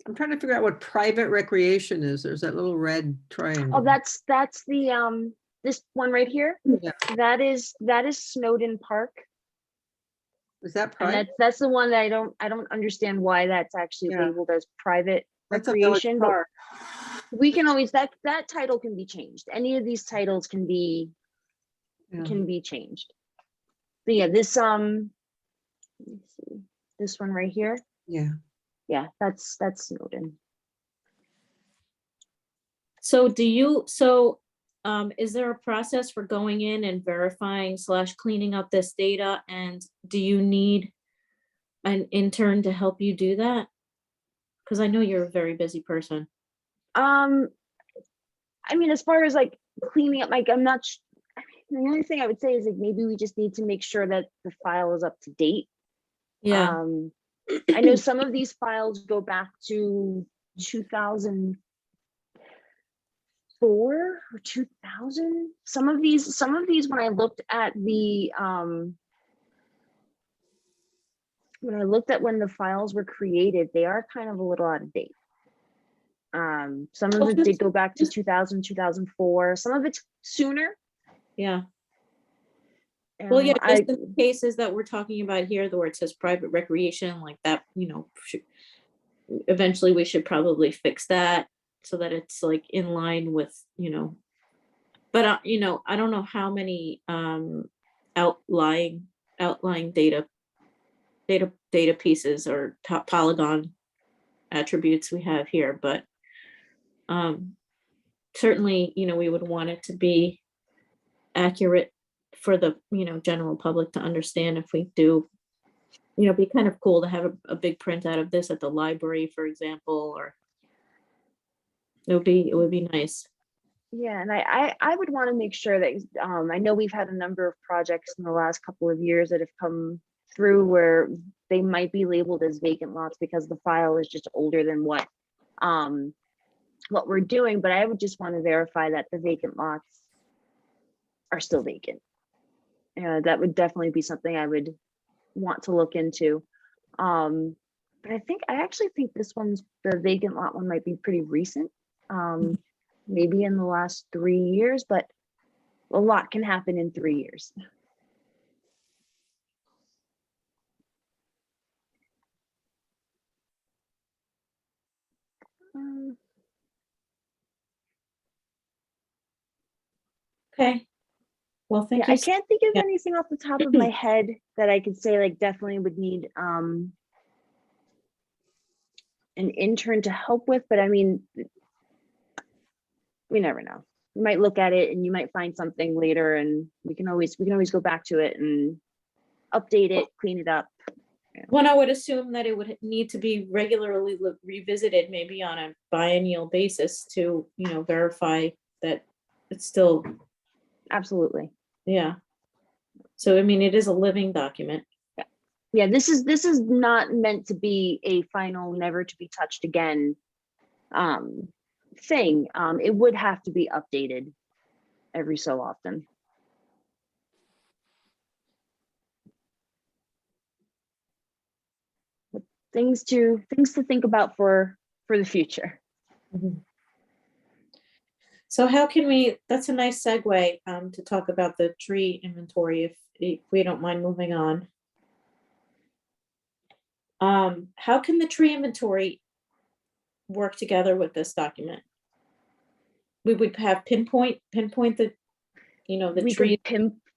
I'm trying to figure out what private recreation is. There's that little red triangle. Oh, that's the this one right here. Yeah. That is Snowden Park. Is that And private? that's the one that I don't understand why that's actually Yeah. labeled as private That's a village recreation, but park. we can always, that title can be changed. Any of these titles can be Yeah. changed. But yeah, this let me see, this one right here. Yeah. Yeah, that's Snowden. So is there a process for going in and verifying / cleaning up this data? And do you need an intern to help you do that? Because I know you're a very busy person. I mean, as far as like cleaning up, like, I'm not, the only thing I would say is like, maybe we just need to make sure that the file is up to date. Yeah, I know some of these files go back to 2004 or 2000. Some of these, when I looked at the, when the files were created, they are kind of a little out of date. Some of it did go back to 2000, 2004, some of it's sooner. yeah. Well, yeah, I, just the cases that we're talking about here, where it says private recreation, like that, you know, eventually we should probably fix that so that it's like in line with, you know, but you know, I don't know how many outlying data pieces or top polygon attributes we have here, but certainly, you know, we would want it to be accurate for the, you know, general public to understand. If we do, you know, it'd be kind of cool to have a big printout of this at the library, for example, or it would be nice. yeah, and I would want to make sure that, I know we've had a number of projects in the last couple of years that have come through where they might be labeled as vacant lots because the file is just older than what we're doing, but I would just want to verify that the vacant lots are still vacant. That would definitely be something I would want to look into. But I actually think the vacant lot one might be pretty recent. Maybe in the last 3 years, but a lot can happen in 3 years. Okay. Well, thank Yeah, you. I can't think of Yeah. anything off the top of my head that I could say like definitely would need an intern to help with, but I mean, we never know. You might look at it and you might find something later, and we can always go back to it and update it, clean it up. Well, I would assume that it would need to be regularly revisited, maybe on a biennial basis to, you know, verify that it's still, Absolutely. yeah. So, I mean, it is a living document. Yeah, this is not meant to be a final, never to be touched again thing. It would have to be updated every so often. But things to think about for the future. Mhm. So how can we, that's a nice segue to talk about the tree inventory, if we don't mind moving on. How can the tree inventory work together with this document? We would have pinpoint the, you know, the tree.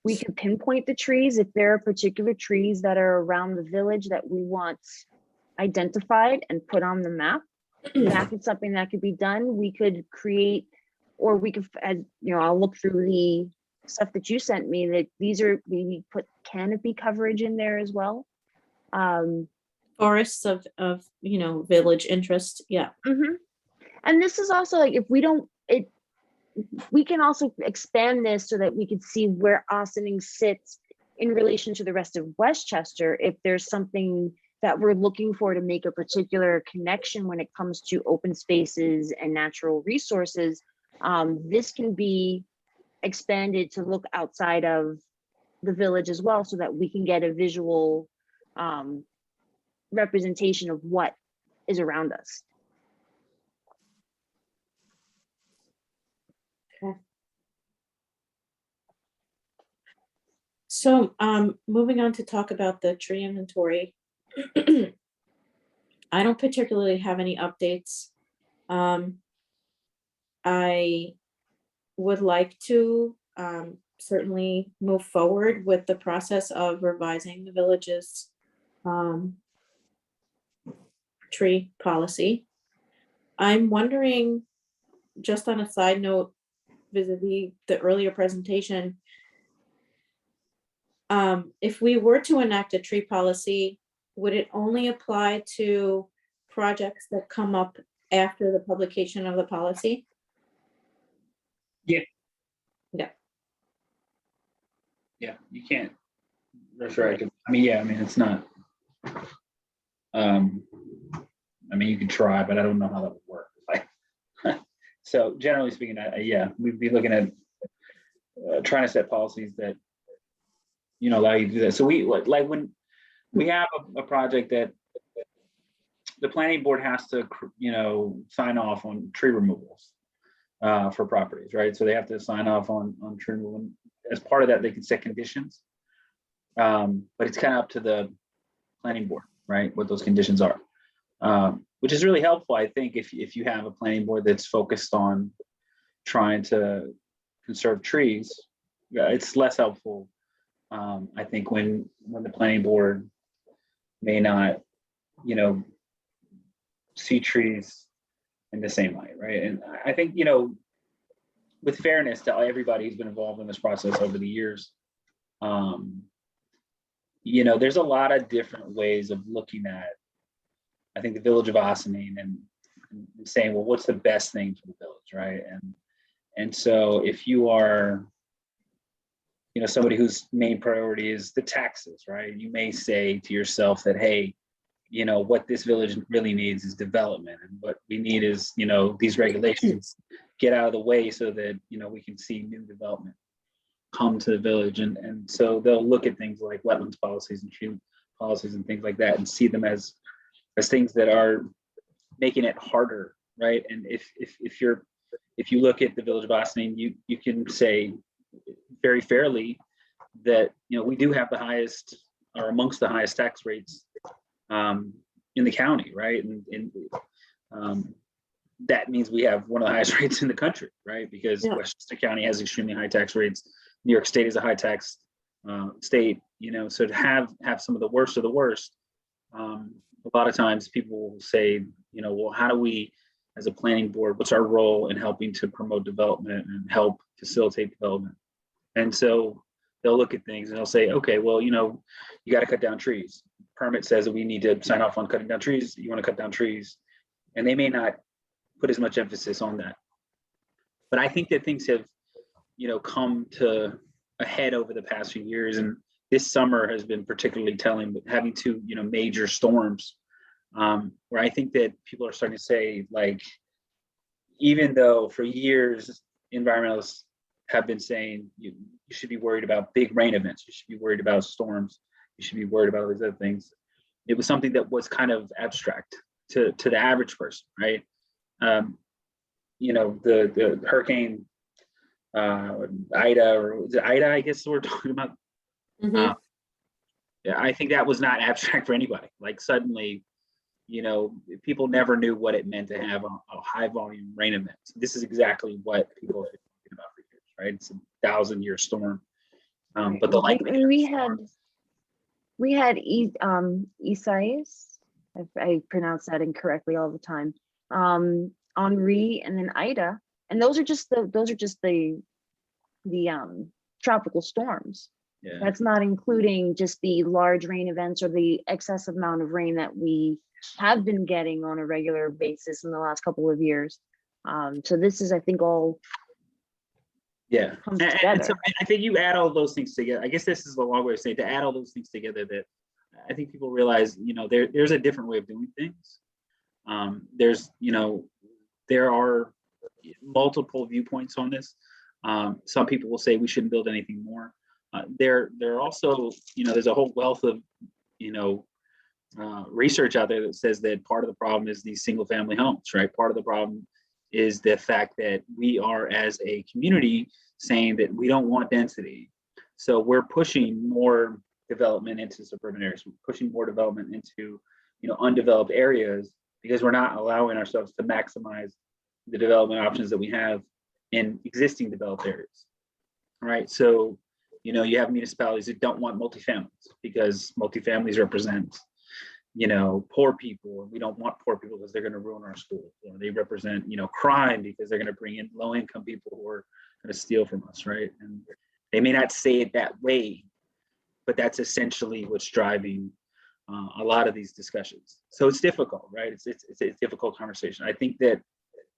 We could pinpoint the trees if there are particular trees that are around the village that we want identified and put on the map. That is something that could be done. We could create, or we could, as you know, I'll look through the stuff that you sent me, that we put canopy coverage in there as well. Forests of, you know, village interest, yeah. And this is also like, if we don't, we can also expand this so that we could see where Ossining sits in relation to the rest of Westchester. If there's something that we're looking for to make a particular connection when it comes to open spaces and natural resources, this can be expanded to look outside of the village as well, so that we can get a visual representation of what is around us. So, moving on to talk about the tree inventory. I don't particularly have any updates. I would like to certainly move forward with the process of revising the village's tree policy. I'm wondering, just on a side note, vis-a-vis the earlier presentation. If we were to enact a tree policy, would it only apply to projects that come up after the publication of the policy? Yeah. Yeah. Yeah, you can't retroactive. I mean, yeah, I mean, it's not. I mean, you could try, but I don't know how that would work. Like, so generally speaking, yeah, we'd be looking at trying to set policies that, you know, allow you to do that. So we like when we have a project that the planning board has to, you know, sign off on tree removals for properties, right? So they have to sign off on tree removal. As part of that, they can set conditions, but it's kind of up to the planning board, right? What those conditions are, which is really helpful, I think, if you have a planning board that's focused on trying to conserve trees. It's less helpful, I think, when the planning board may not, you know, see trees in the same light, right? And I think, you know, with fairness to everybody who's been involved in this process over the years, you know, there's a lot of different ways of looking at, I think, the village of Ossining and saying, well, what's the best thing for the village, right? And so if you are, you know, somebody whose main priority is the taxes, right? You may say to yourself that, hey, you know, what this village really needs is development, and what we need is, you know, these regulations get out of the way so that, you know, we can see new development come to the village. And so they'll look at things like wetlands policies and tree policies and things like that and see them as things that are making it harder, right? And if you look at the village of Ossining, you can say very fairly that, you know, we do have the highest, or amongst the highest tax rates in the county, right? And that means we have one of the highest rates in the country, right? Because Yeah. Westchester County has extremely high tax rates. New York State is a high tax state, you know, so to have some of the worst of the worst, a lot of times people will say, you know, well, how do we, as a planning board, what's our role in helping to promote development and help facilitate development? And so they'll look at things and they'll say, okay, well, you know, you got to cut down trees. Permit says that we need to sign off on cutting down trees. You want to cut down trees. And they may not put as much emphasis on that. But I think that things have, you know, come to a head over the past few years. And this summer has been particularly telling, but having two, you know, major storms, where I think that people are starting to say, like, even though for years environmentalists have been saying you should be worried about big rain events, you should be worried about storms, you should be worried about all these other things, it was something that was kind of abstract to the average person, right? You know, the hurricane Ida, or was it Ida, I guess we're talking about. Yeah, I think that was not abstract for anybody. Like, suddenly, you know, people never knew what it meant to have a high volume rain event. This is exactly what people have been thinking about for years, right? It's a 1,000-year storm. But the likelihood we had Isaias, if I pronounce that incorrectly all the time, Henri, and then Ida, and those are just the tropical storms. Yeah. That's not including just the large rain events or the excessive amount of rain that we have been getting on a regular basis in the last couple of years. So this is, I think, all comes together. And so I think you add all those things together. I guess this is the long way of saying, to add all those things together, that I think people realize, you know, there's a different way of doing things. There's, you know, there are multiple viewpoints on this. Some people will say we shouldn't build anything more. There are also, you know, there's a whole wealth of, you know, research out there that says that part of the problem is these single family homes, right? Part of the problem is the fact that we are, as a community, saying that we don't want density. So we're pushing more development into suburban areas. We're pushing more development into, you know, undeveloped areas, because we're not allowing ourselves to maximize the development options that we have in existing developed areas. All right. So, you know, you have municipalities that don't want multifamilies because multifamilies represent, you know, poor people, and we don't want poor people because they're going to ruin our schools. Or they represent, you know, crime because they're going to bring in low-income people who are going to steal from us, right? And they may not say it that way, but that's essentially what's driving a lot of these discussions. So it's difficult, right? It's a difficult conversation. I think that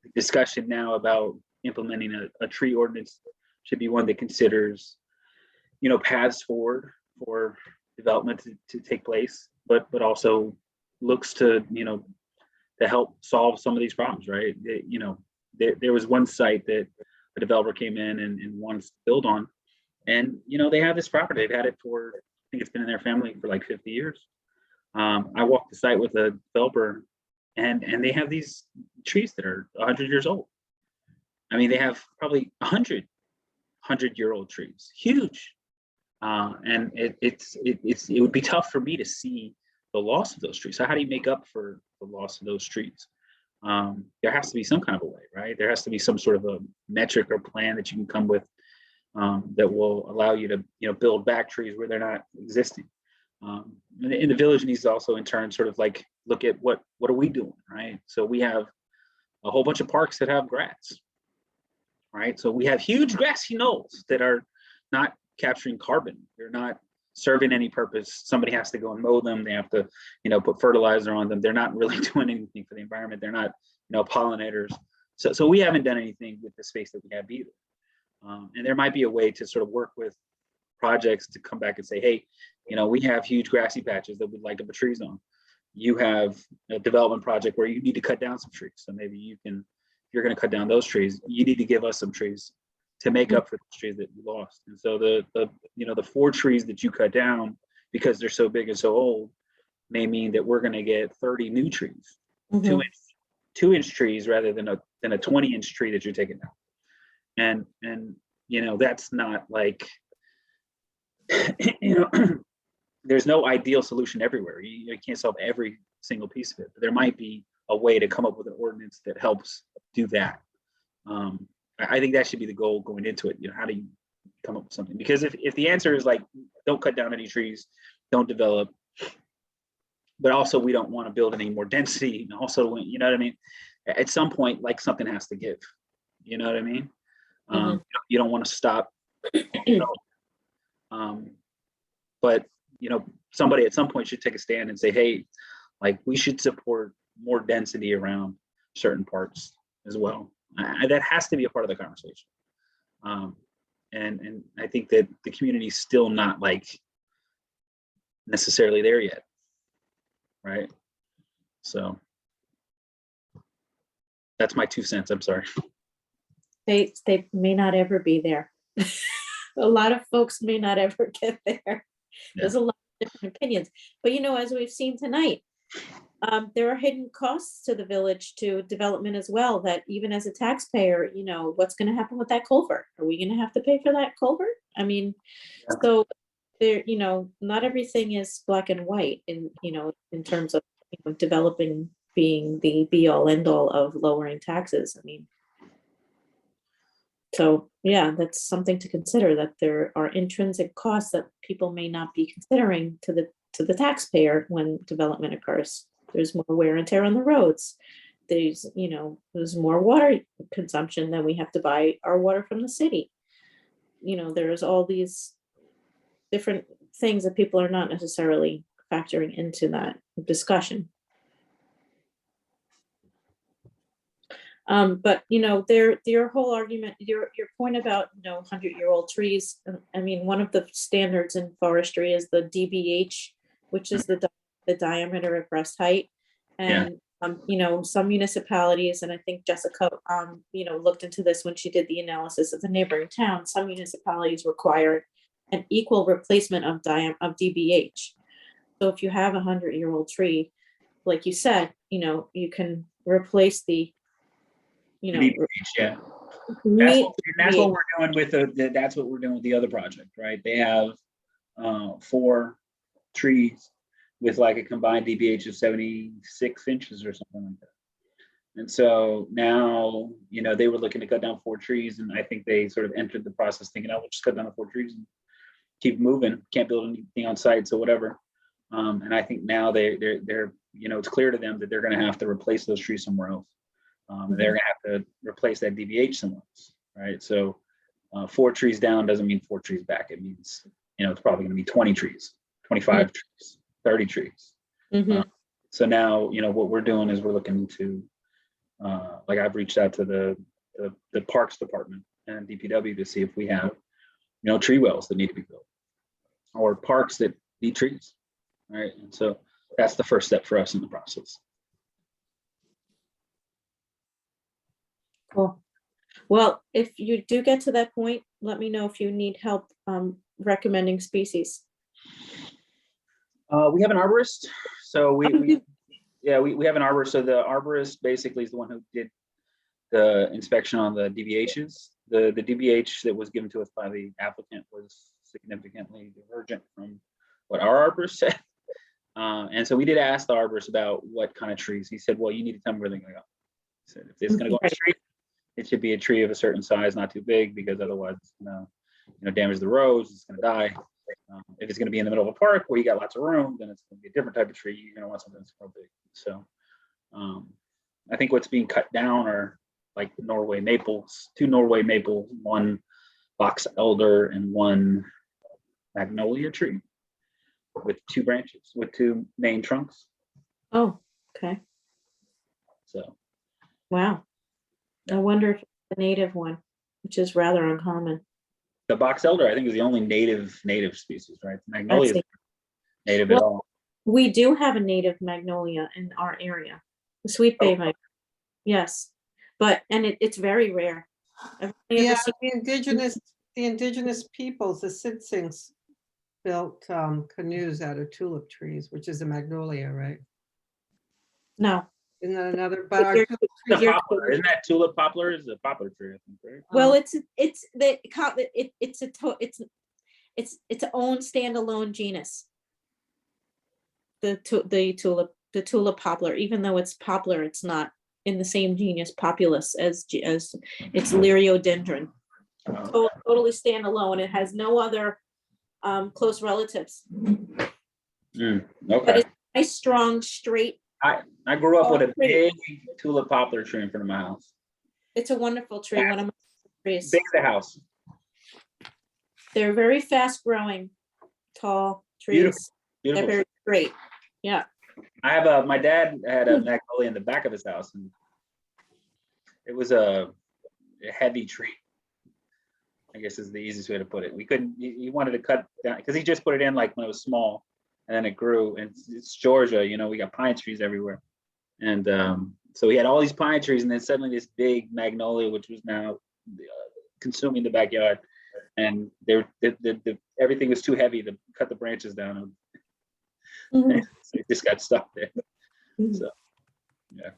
the discussion now about implementing a tree ordinance should be one that considers, paths forward for development to take place, but also looks to, to help solve some of these problems, right? There was one site that a developer came in and wants to build on, and they have this property. They've had it for, I think it's been in their family for like 50 years. I walked the site with a developer, and they have these trees that are 100 years old. I mean, they have probably 100-year-old trees, huge. And it would be tough for me to see the loss of those trees. So how do you make up for the loss of those trees? There has to be some kind of a way, right? There has to be some sort of a metric or plan that you can come with that will allow you to, build back trees where they're not existing. And the village needs to also in turn sort of like look at what are we doing, right? So we have a whole bunch of parks that have grass, right? So we have huge grassy knolls that are not capturing carbon. They're not serving any purpose. Somebody has to go and mow them. They have to, put fertilizer on them. They're not really doing anything for the environment. They're not, pollinators. So we haven't done anything with the space that we have either. And there might be a way to sort of work with projects to come back and say, hey, we have huge grassy patches that we'd like to put trees on. You have a development project where you need to cut down some trees. So maybe if you're going to cut down those trees, you need to give us some trees to make up for the trees that you lost. And so the 4 trees that you cut down because they're so big and so old may mean that we're going to get 30 new trees, 2-inch trees rather than a 20-inch tree that you're taking down. And that's not like, there's no ideal solution everywhere. You can't solve every single piece of it, but there might be a way to come up with an ordinance that helps do that. I think that should be the goal going into it. How do you come up with something? Because if the answer is like, don't cut down any trees, don't develop, but also we don't want to build any more density. And also, you know what I mean? At some point, like something has to give. You know what I mean? You don't want to stop. But somebody at some point should take a stand and say, hey, like we should support more density around certain parts as well. That has to be a part of the conversation. And I think that the community's still not like necessarily there yet, right? So that's my 2 cents. I'm sorry. They may not ever be there. A lot of folks may not ever get there. There's a lot of different opinions, but as we've seen tonight, there are hidden costs to the village to development as well, that even as a taxpayer, what's going to happen with that culvert? Are we going to have to pay for that culvert? I mean, so there, not everything is black and white in terms of developing being the be all end all of lowering taxes. I mean, so yeah, that's something to consider, that there are intrinsic costs that people may not be considering to the taxpayer when development occurs. There's more wear and tear on the roads. There's more water consumption, than we have to buy our water from the city. There's all these different things that people are not necessarily factoring into that discussion. But your whole argument, your point about 100-year-old trees. I mean, one of the standards in forestry is the DBH, which is the diameter of breast height, and some municipalities, and I think Jessica looked into this when she did the analysis of the neighboring towns. Some municipalities require an equal replacement of DBH. So if you have a 100-year-old tree, like you said, you can replace the Yeah. That's what we're doing with that's what we're doing with the other project, right? They have 4 trees with like a combined DBH of 76 inches or something like that. And so now, they were looking to cut down 4 trees, and I think they sort of entered the process thinking, oh, we'll just cut down the 4 trees and keep moving. Can't build anything on site, so whatever. And I think now they're it's clear to them that they're going to have to replace those trees somewhere else. They're going to have to replace that DBH somewhere else, right? So 4 trees down doesn't mean 4 trees back. It means, it's probably gonna be 20 trees, 25 trees, 30 trees. Mhm. So now, what we're doing is we're looking to, like I've reached out to the Parks Department and DPW to see if we have, tree wells that need to be built or parks that need trees, right? And so that's the first step for us in the process. Cool. Well, if you do get to that point, let me know if you need help recommending species. We have an arborist, so we have an arborist. So the arborist basically is the one who did the inspection on the DBHs. The DBH that was given to us by the applicant was significantly divergent from what our arborist said. And so we did ask the arborist about what kind of trees. He said, well, you need to tell me where they're gonna go. He said, if it's gonna go on the street, it should be a tree of a certain size, not too big, because otherwise it's gonna, damage the roads, it's gonna die. If it's gonna be in the middle of a park where you got lots of room, then it's gonna be a different type of tree. You're gonna want something that's real big. So I think what's being cut down are like Norway maples, 2 Norway maples, 1 box elder, and 1 magnolia tree with 2 branches, with 2 main trunks. Oh, okay. So Wow. I wonder if it's a native one, which is rather uncommon. the box elder, I think, is the only native species, right? Magnolia is native at all. We do have a native magnolia in our area, the sweet bay magnolia. Yes, but it's very rare. Yeah, the indigenous peoples, the Sidsings built canoes out of tulip trees, which is a magnolia, right? No. Isn't that another? But our You're- tulip The trees- poplar, isn't that tulip poplar? Is a poplar tree, I think, right? Well, it's its own standalone genus. The tulip poplar, even though it's poplar, it's not in the same genus populus as it's Liriodendron. Totally standalone. It has no other close relatives. But Okay. it's nice, strong, straight. I grew up with a Pretty. big tulip poplar tree in front of my house. It's a wonderful tree. One of my trees. Big as the house. They're very fast growing, tall trees. Beautiful. They're Beautiful. very straight. Yeah. I have my dad had a magnolia in the back of his house, and it was a heavy tree, I guess is the easiest way to put it. We couldn't, he wanted to cut down, because he just put it in like when it was small, and then it grew, and it's Georgia, we got pine trees everywhere. And so we had all these pine trees, and then suddenly this big magnolia, which was now consuming the backyard, and everything was too heavy to cut the branches down. Mhm. So it just got stuck there. Mhm. So, yeah.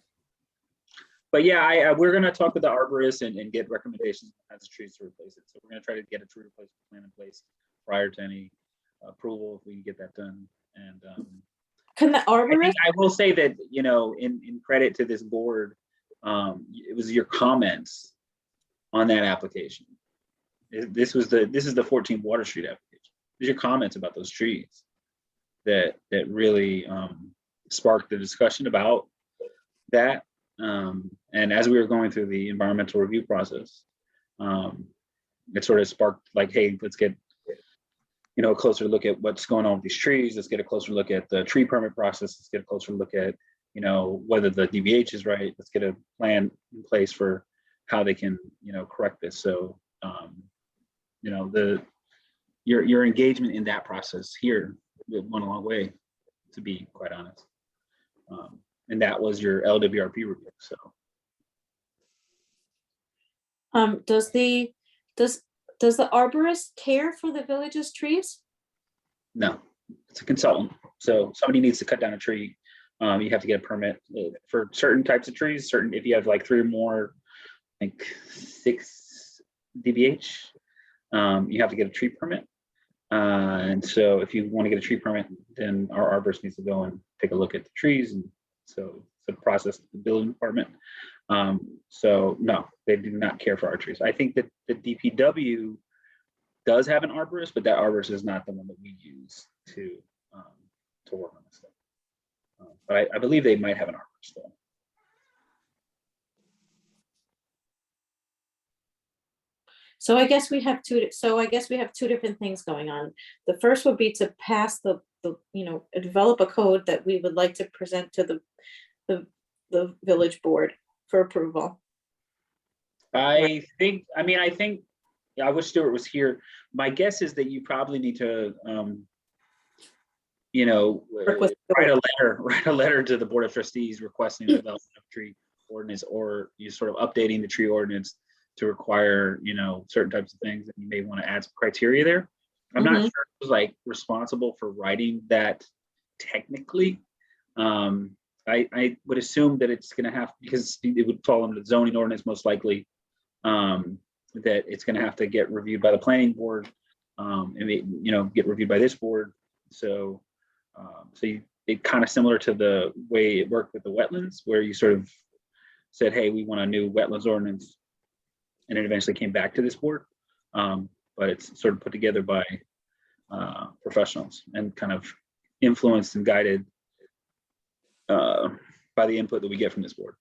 But yeah, we're gonna talk with the arborist and get recommendations on the trees to replace it. So we're gonna try to get a tree replacement plan in place prior to any approval, if we can get that done. And Can the arborist? I will say that, in credit to this board, it was your comments on that application. This is the 14 Water Street application. There's your comments about those trees that really sparked the discussion about that. And as we were going through the environmental review process, it sort of sparked like, hey, let's get a closer look at what's going on with these trees. Let's get a closer look at the tree permit process. Let's get a closer look at whether the DBH is right. Let's get a plan in place for how they can correct this. So your engagement in that process here went a long way, to be quite honest. And that was your LWRP review. So Does the arborist care for the village's trees? no, it's a consultant. So somebody needs to cut down a tree. You have to get a permit for certain types of trees. If you have like 3 or more, I think 6 DBH, you have to get a tree permit. And so if you want to get a tree permit, then our arborist needs to go and take a look at the trees. And so it's a process of the building department. So no, they do not care for our trees. I think that the DPW does have an arborist, but that arborist is not the one that we use to work on this stuff. But I believe they might have an arborist though. So I guess we have two different things going on. The first would be to pass the develop a code that we would like to present to the village board for approval. I think, yeah, I wish Stuart was here. My guess is that you probably need to, Work with the write a letter to the Board of Trustees requesting the development of tree ordinance, or you sort of updating the tree ordinance to require, certain types of things, and you may want to add some criteria there. I'm not sure who's like responsible for writing that technically. I would assume that it's going to have, because it would fall under the zoning ordinance most likely, that it's going to have to get reviewed by the planning board, and get reviewed by this board. So, it kind of similar to the way it worked with the wetlands, where you sort of said, hey, we want a new wetlands ordinance, and it eventually came back to this board. But it's sort of put together by professionals and kind of influenced and guided by the input that we get from this board.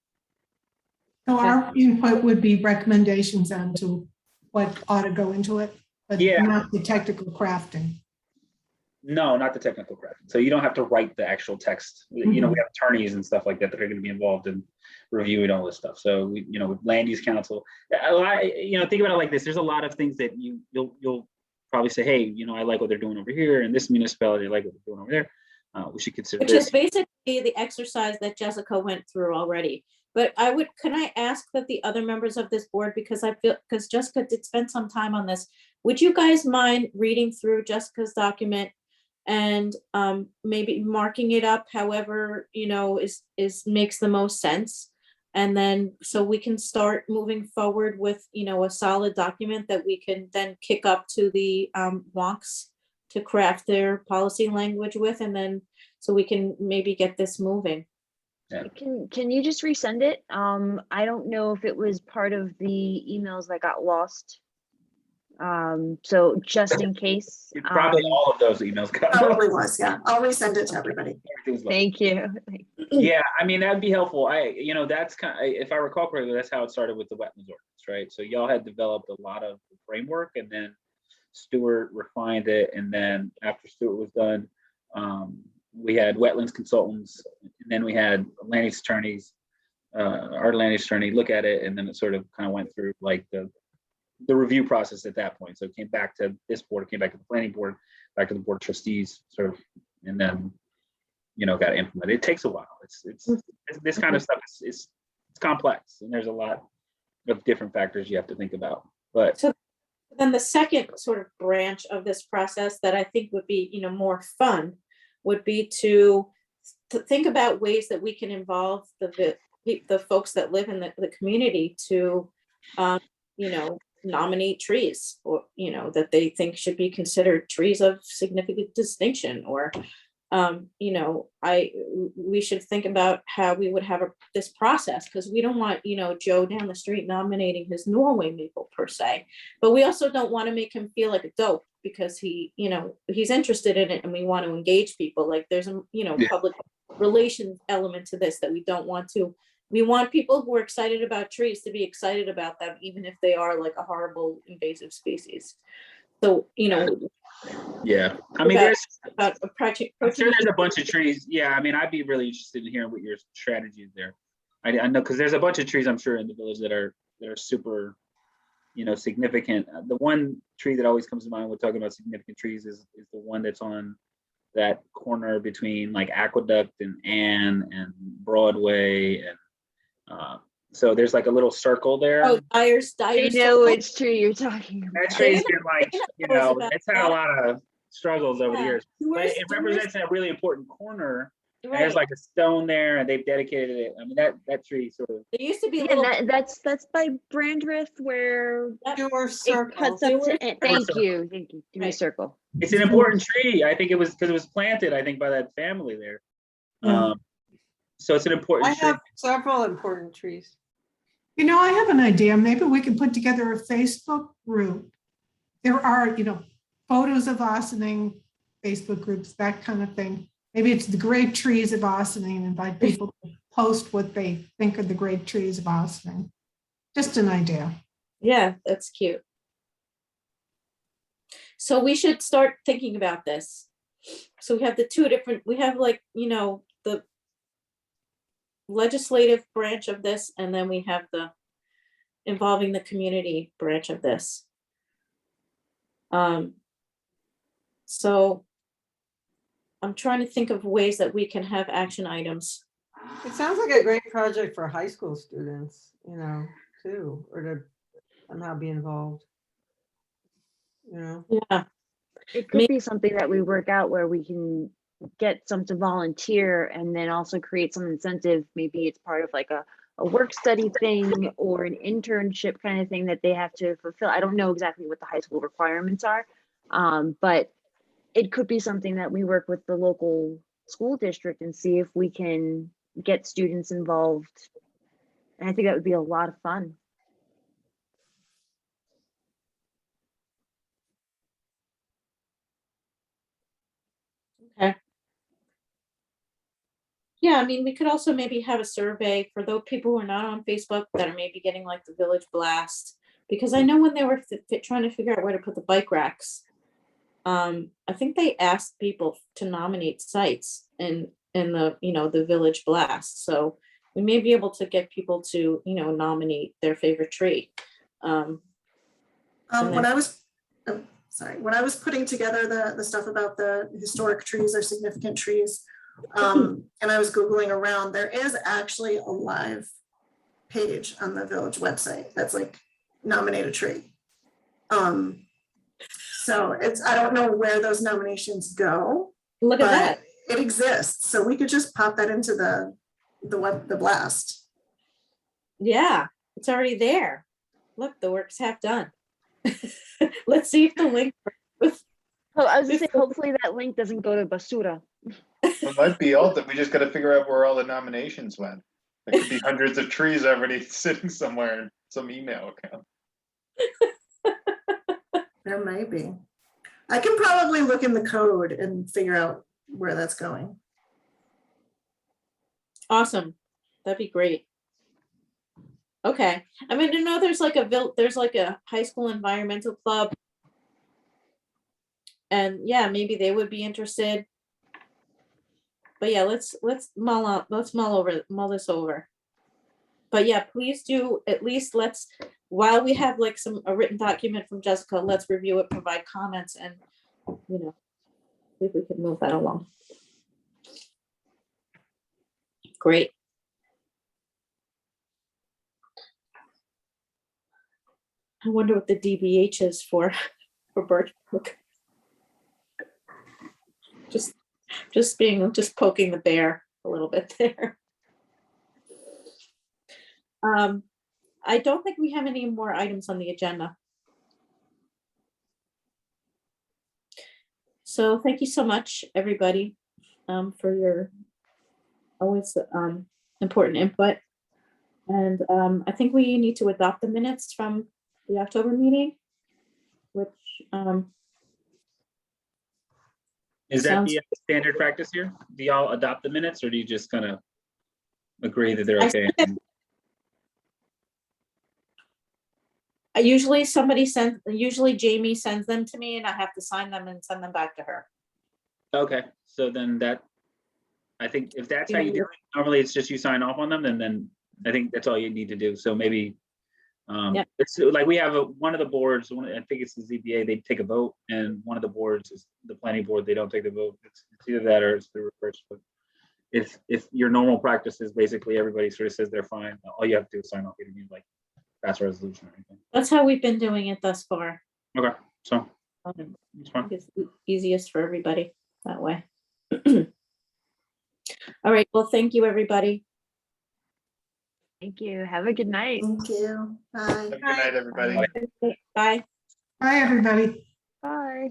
So our input would be recommendations on to what ought to go into it, but Yeah. not the technical crafting. No, not the technical crafting. So you don't have to write the actual text. We have attorneys and stuff like that that are going to be involved in reviewing all this stuff. So with land use council, think about it like this. There's a lot of things that you'll probably say, hey, I like what they're doing over here, and this municipality, I like what they're doing over there. We should consider Which this. is basically the exercise that Jessica went through already. But can I ask that the other members of this board, because Jessica did spend some time on this, would you guys mind reading through Jessica's document and maybe marking it up however, makes the most sense? And then, so we can start moving forward with, a solid document that we can then kick up to the wonks to craft their policy language with, and then, so we can maybe get this moving. Yeah. Can you just resend it? I don't know if it was part of the emails that got lost. So just in case. Probably all of those emails got. Probably was, yeah. I'll resend it to everybody. Thank you. Yeah, that'd be helpful. That's kind of, if I recall correctly, that's how it started with the wetlands ordinance, right? So y'all had developed a lot of the framework, and then Stuart refined it, and then after Stuart was done, we had wetlands consultants, and then we had land use attorneys, our land use attorney look at it, and then it sort of kind of went through like the review process at that point. So it came back to this board, it came back to the planning board, back to the board of trustees, sort of, and then got implemented. It takes a while. It's this kind of stuff is complex, and there's a lot of different factors you have to think about. But So then the second sort of branch of this process that I think would be, more fun would be to think about ways that we can involve the folks that live in the community to, nominate trees, or, that they think should be considered trees of significant distinction, or, we should think about how we would have this process, because we don't want, Joe down the street nominating his Norway maple per se, but we also don't want to make him feel like a dope because he's interested in it, and we want to engage people. Like there's a, public relations element to this that we don't want to. We want people who are excited about trees to be excited about them, even if they are like a horrible invasive species. So, yeah, there's about a project. I'm sure there's a bunch of trees. Yeah, I'd be really interested in hearing what your strategy is there. I know, because there's a bunch of trees I'm sure in the village that are super, significant. The one tree that always comes to mind when talking about significant trees is the one that's on that corner between like Aqueduct and Ann and Broadway, and so there's like a little circle there. Oh, Dyer's. I know which tree you're talking about. That tree's been like, it's had a lot of struggles over the years. But it represents a really important corner. And there's like a stone there, and they've dedicated it. That tree sort of. There used to be. And that's by Brandreth, where Your it circle. cuts up to. Thank you. Dewey Right. Circle. It's an important tree. I think it was because it was planted, I think, by that family there. So it's an important I tree. have several important trees. I have an idea. Maybe we could put together a Facebook group. There are, photos of Ossining, Facebook groups, that kind of thing. Maybe it's the great trees of Ossining, invite people to post what they think are the great trees of Ossining. Just an idea. Yeah, that's cute. So we should start thinking about this. So we have the two different, we have like, you know, the legislative branch of this, and then we have the involving the community branch of this. So I'm trying to think of ways that we can have action items. It sounds like a great project for high school students, you know, too, or to somehow be involved. You know, Yeah, It could be something that we work out where we can get some to volunteer and then also create some incentive. Maybe it's part of like a work study thing or an internship kind of thing that they have to fulfill. I don't know exactly what the high school requirements are, but it could be something that we work with the local school district and see if we can get students involved. And I think that would be a lot of fun. okay. Yeah, I mean, we could also maybe have a survey for those people who are not on Facebook that are maybe getting like the Village Blast. Because I know when they were trying to figure out where to put the bike racks, I think they asked people to nominate sites in the, you know, the Village Blast. So we may be able to get people to, you know, nominate their favorite tree. And When then- I was, when I was putting together the stuff about the historic trees or significant trees, and I was Googling around, there is actually a live page on the village website that's like nominate a tree. So I don't know where those nominations go. Look at but that. It exists, so we could just pop that into the blast. Yeah, it's already there. Look, the work's half done. Let's see if the link. Oh, I was gonna say, hopefully that link doesn't go to Basura. It might be all that we just gotta figure out where all the nominations went. There could be hundreds of trees already sitting somewhere in some email account. There may be. I can probably look in the code and figure out where that's going. Awesome. That'd be great. Okay. I mean, I know there's like a high school environmental club. And yeah, maybe they would be interested. But yeah, let's mull this over. But yeah, please do, at least while we have like a written document from Jessica, let's review it, provide comments, and, you know, see if we can move that along. Great. I wonder what the DBH is for Birch. Just poking the bear a little bit there. I don't think we have any more items on the agenda. So thank you so much, everybody, for your always important input. And I think we need to adopt the minutes from the October meeting, which Is that sounds- the standard practice here? Do y'all adopt the minutes, or do you just kind of agree that they're okay? usually Jamie sends them to me and I have to sign them and send them back to her. Okay, so then I think if that's how you do it, normally it's just you sign off on them, and then I think that's all you need to do. So maybe Yep. it's like we have one of the boards, I think it's the ZBA, they take a vote, and one of the boards is the planning board, they don't take the vote. It's either that or it's the reverse. But if your normal practice is basically everybody sort of says they're fine, all you have to do is sign off. You don't need like pass a resolution or anything. That's how we've been doing it thus far. Okay, so Um, it's I fine. think it's easiest for everybody that way. All right, well, thank you, everybody. Thank you. Have a good night. Thank you. Bye. Have a good night, everybody. Bye. Bye, everybody. Bye.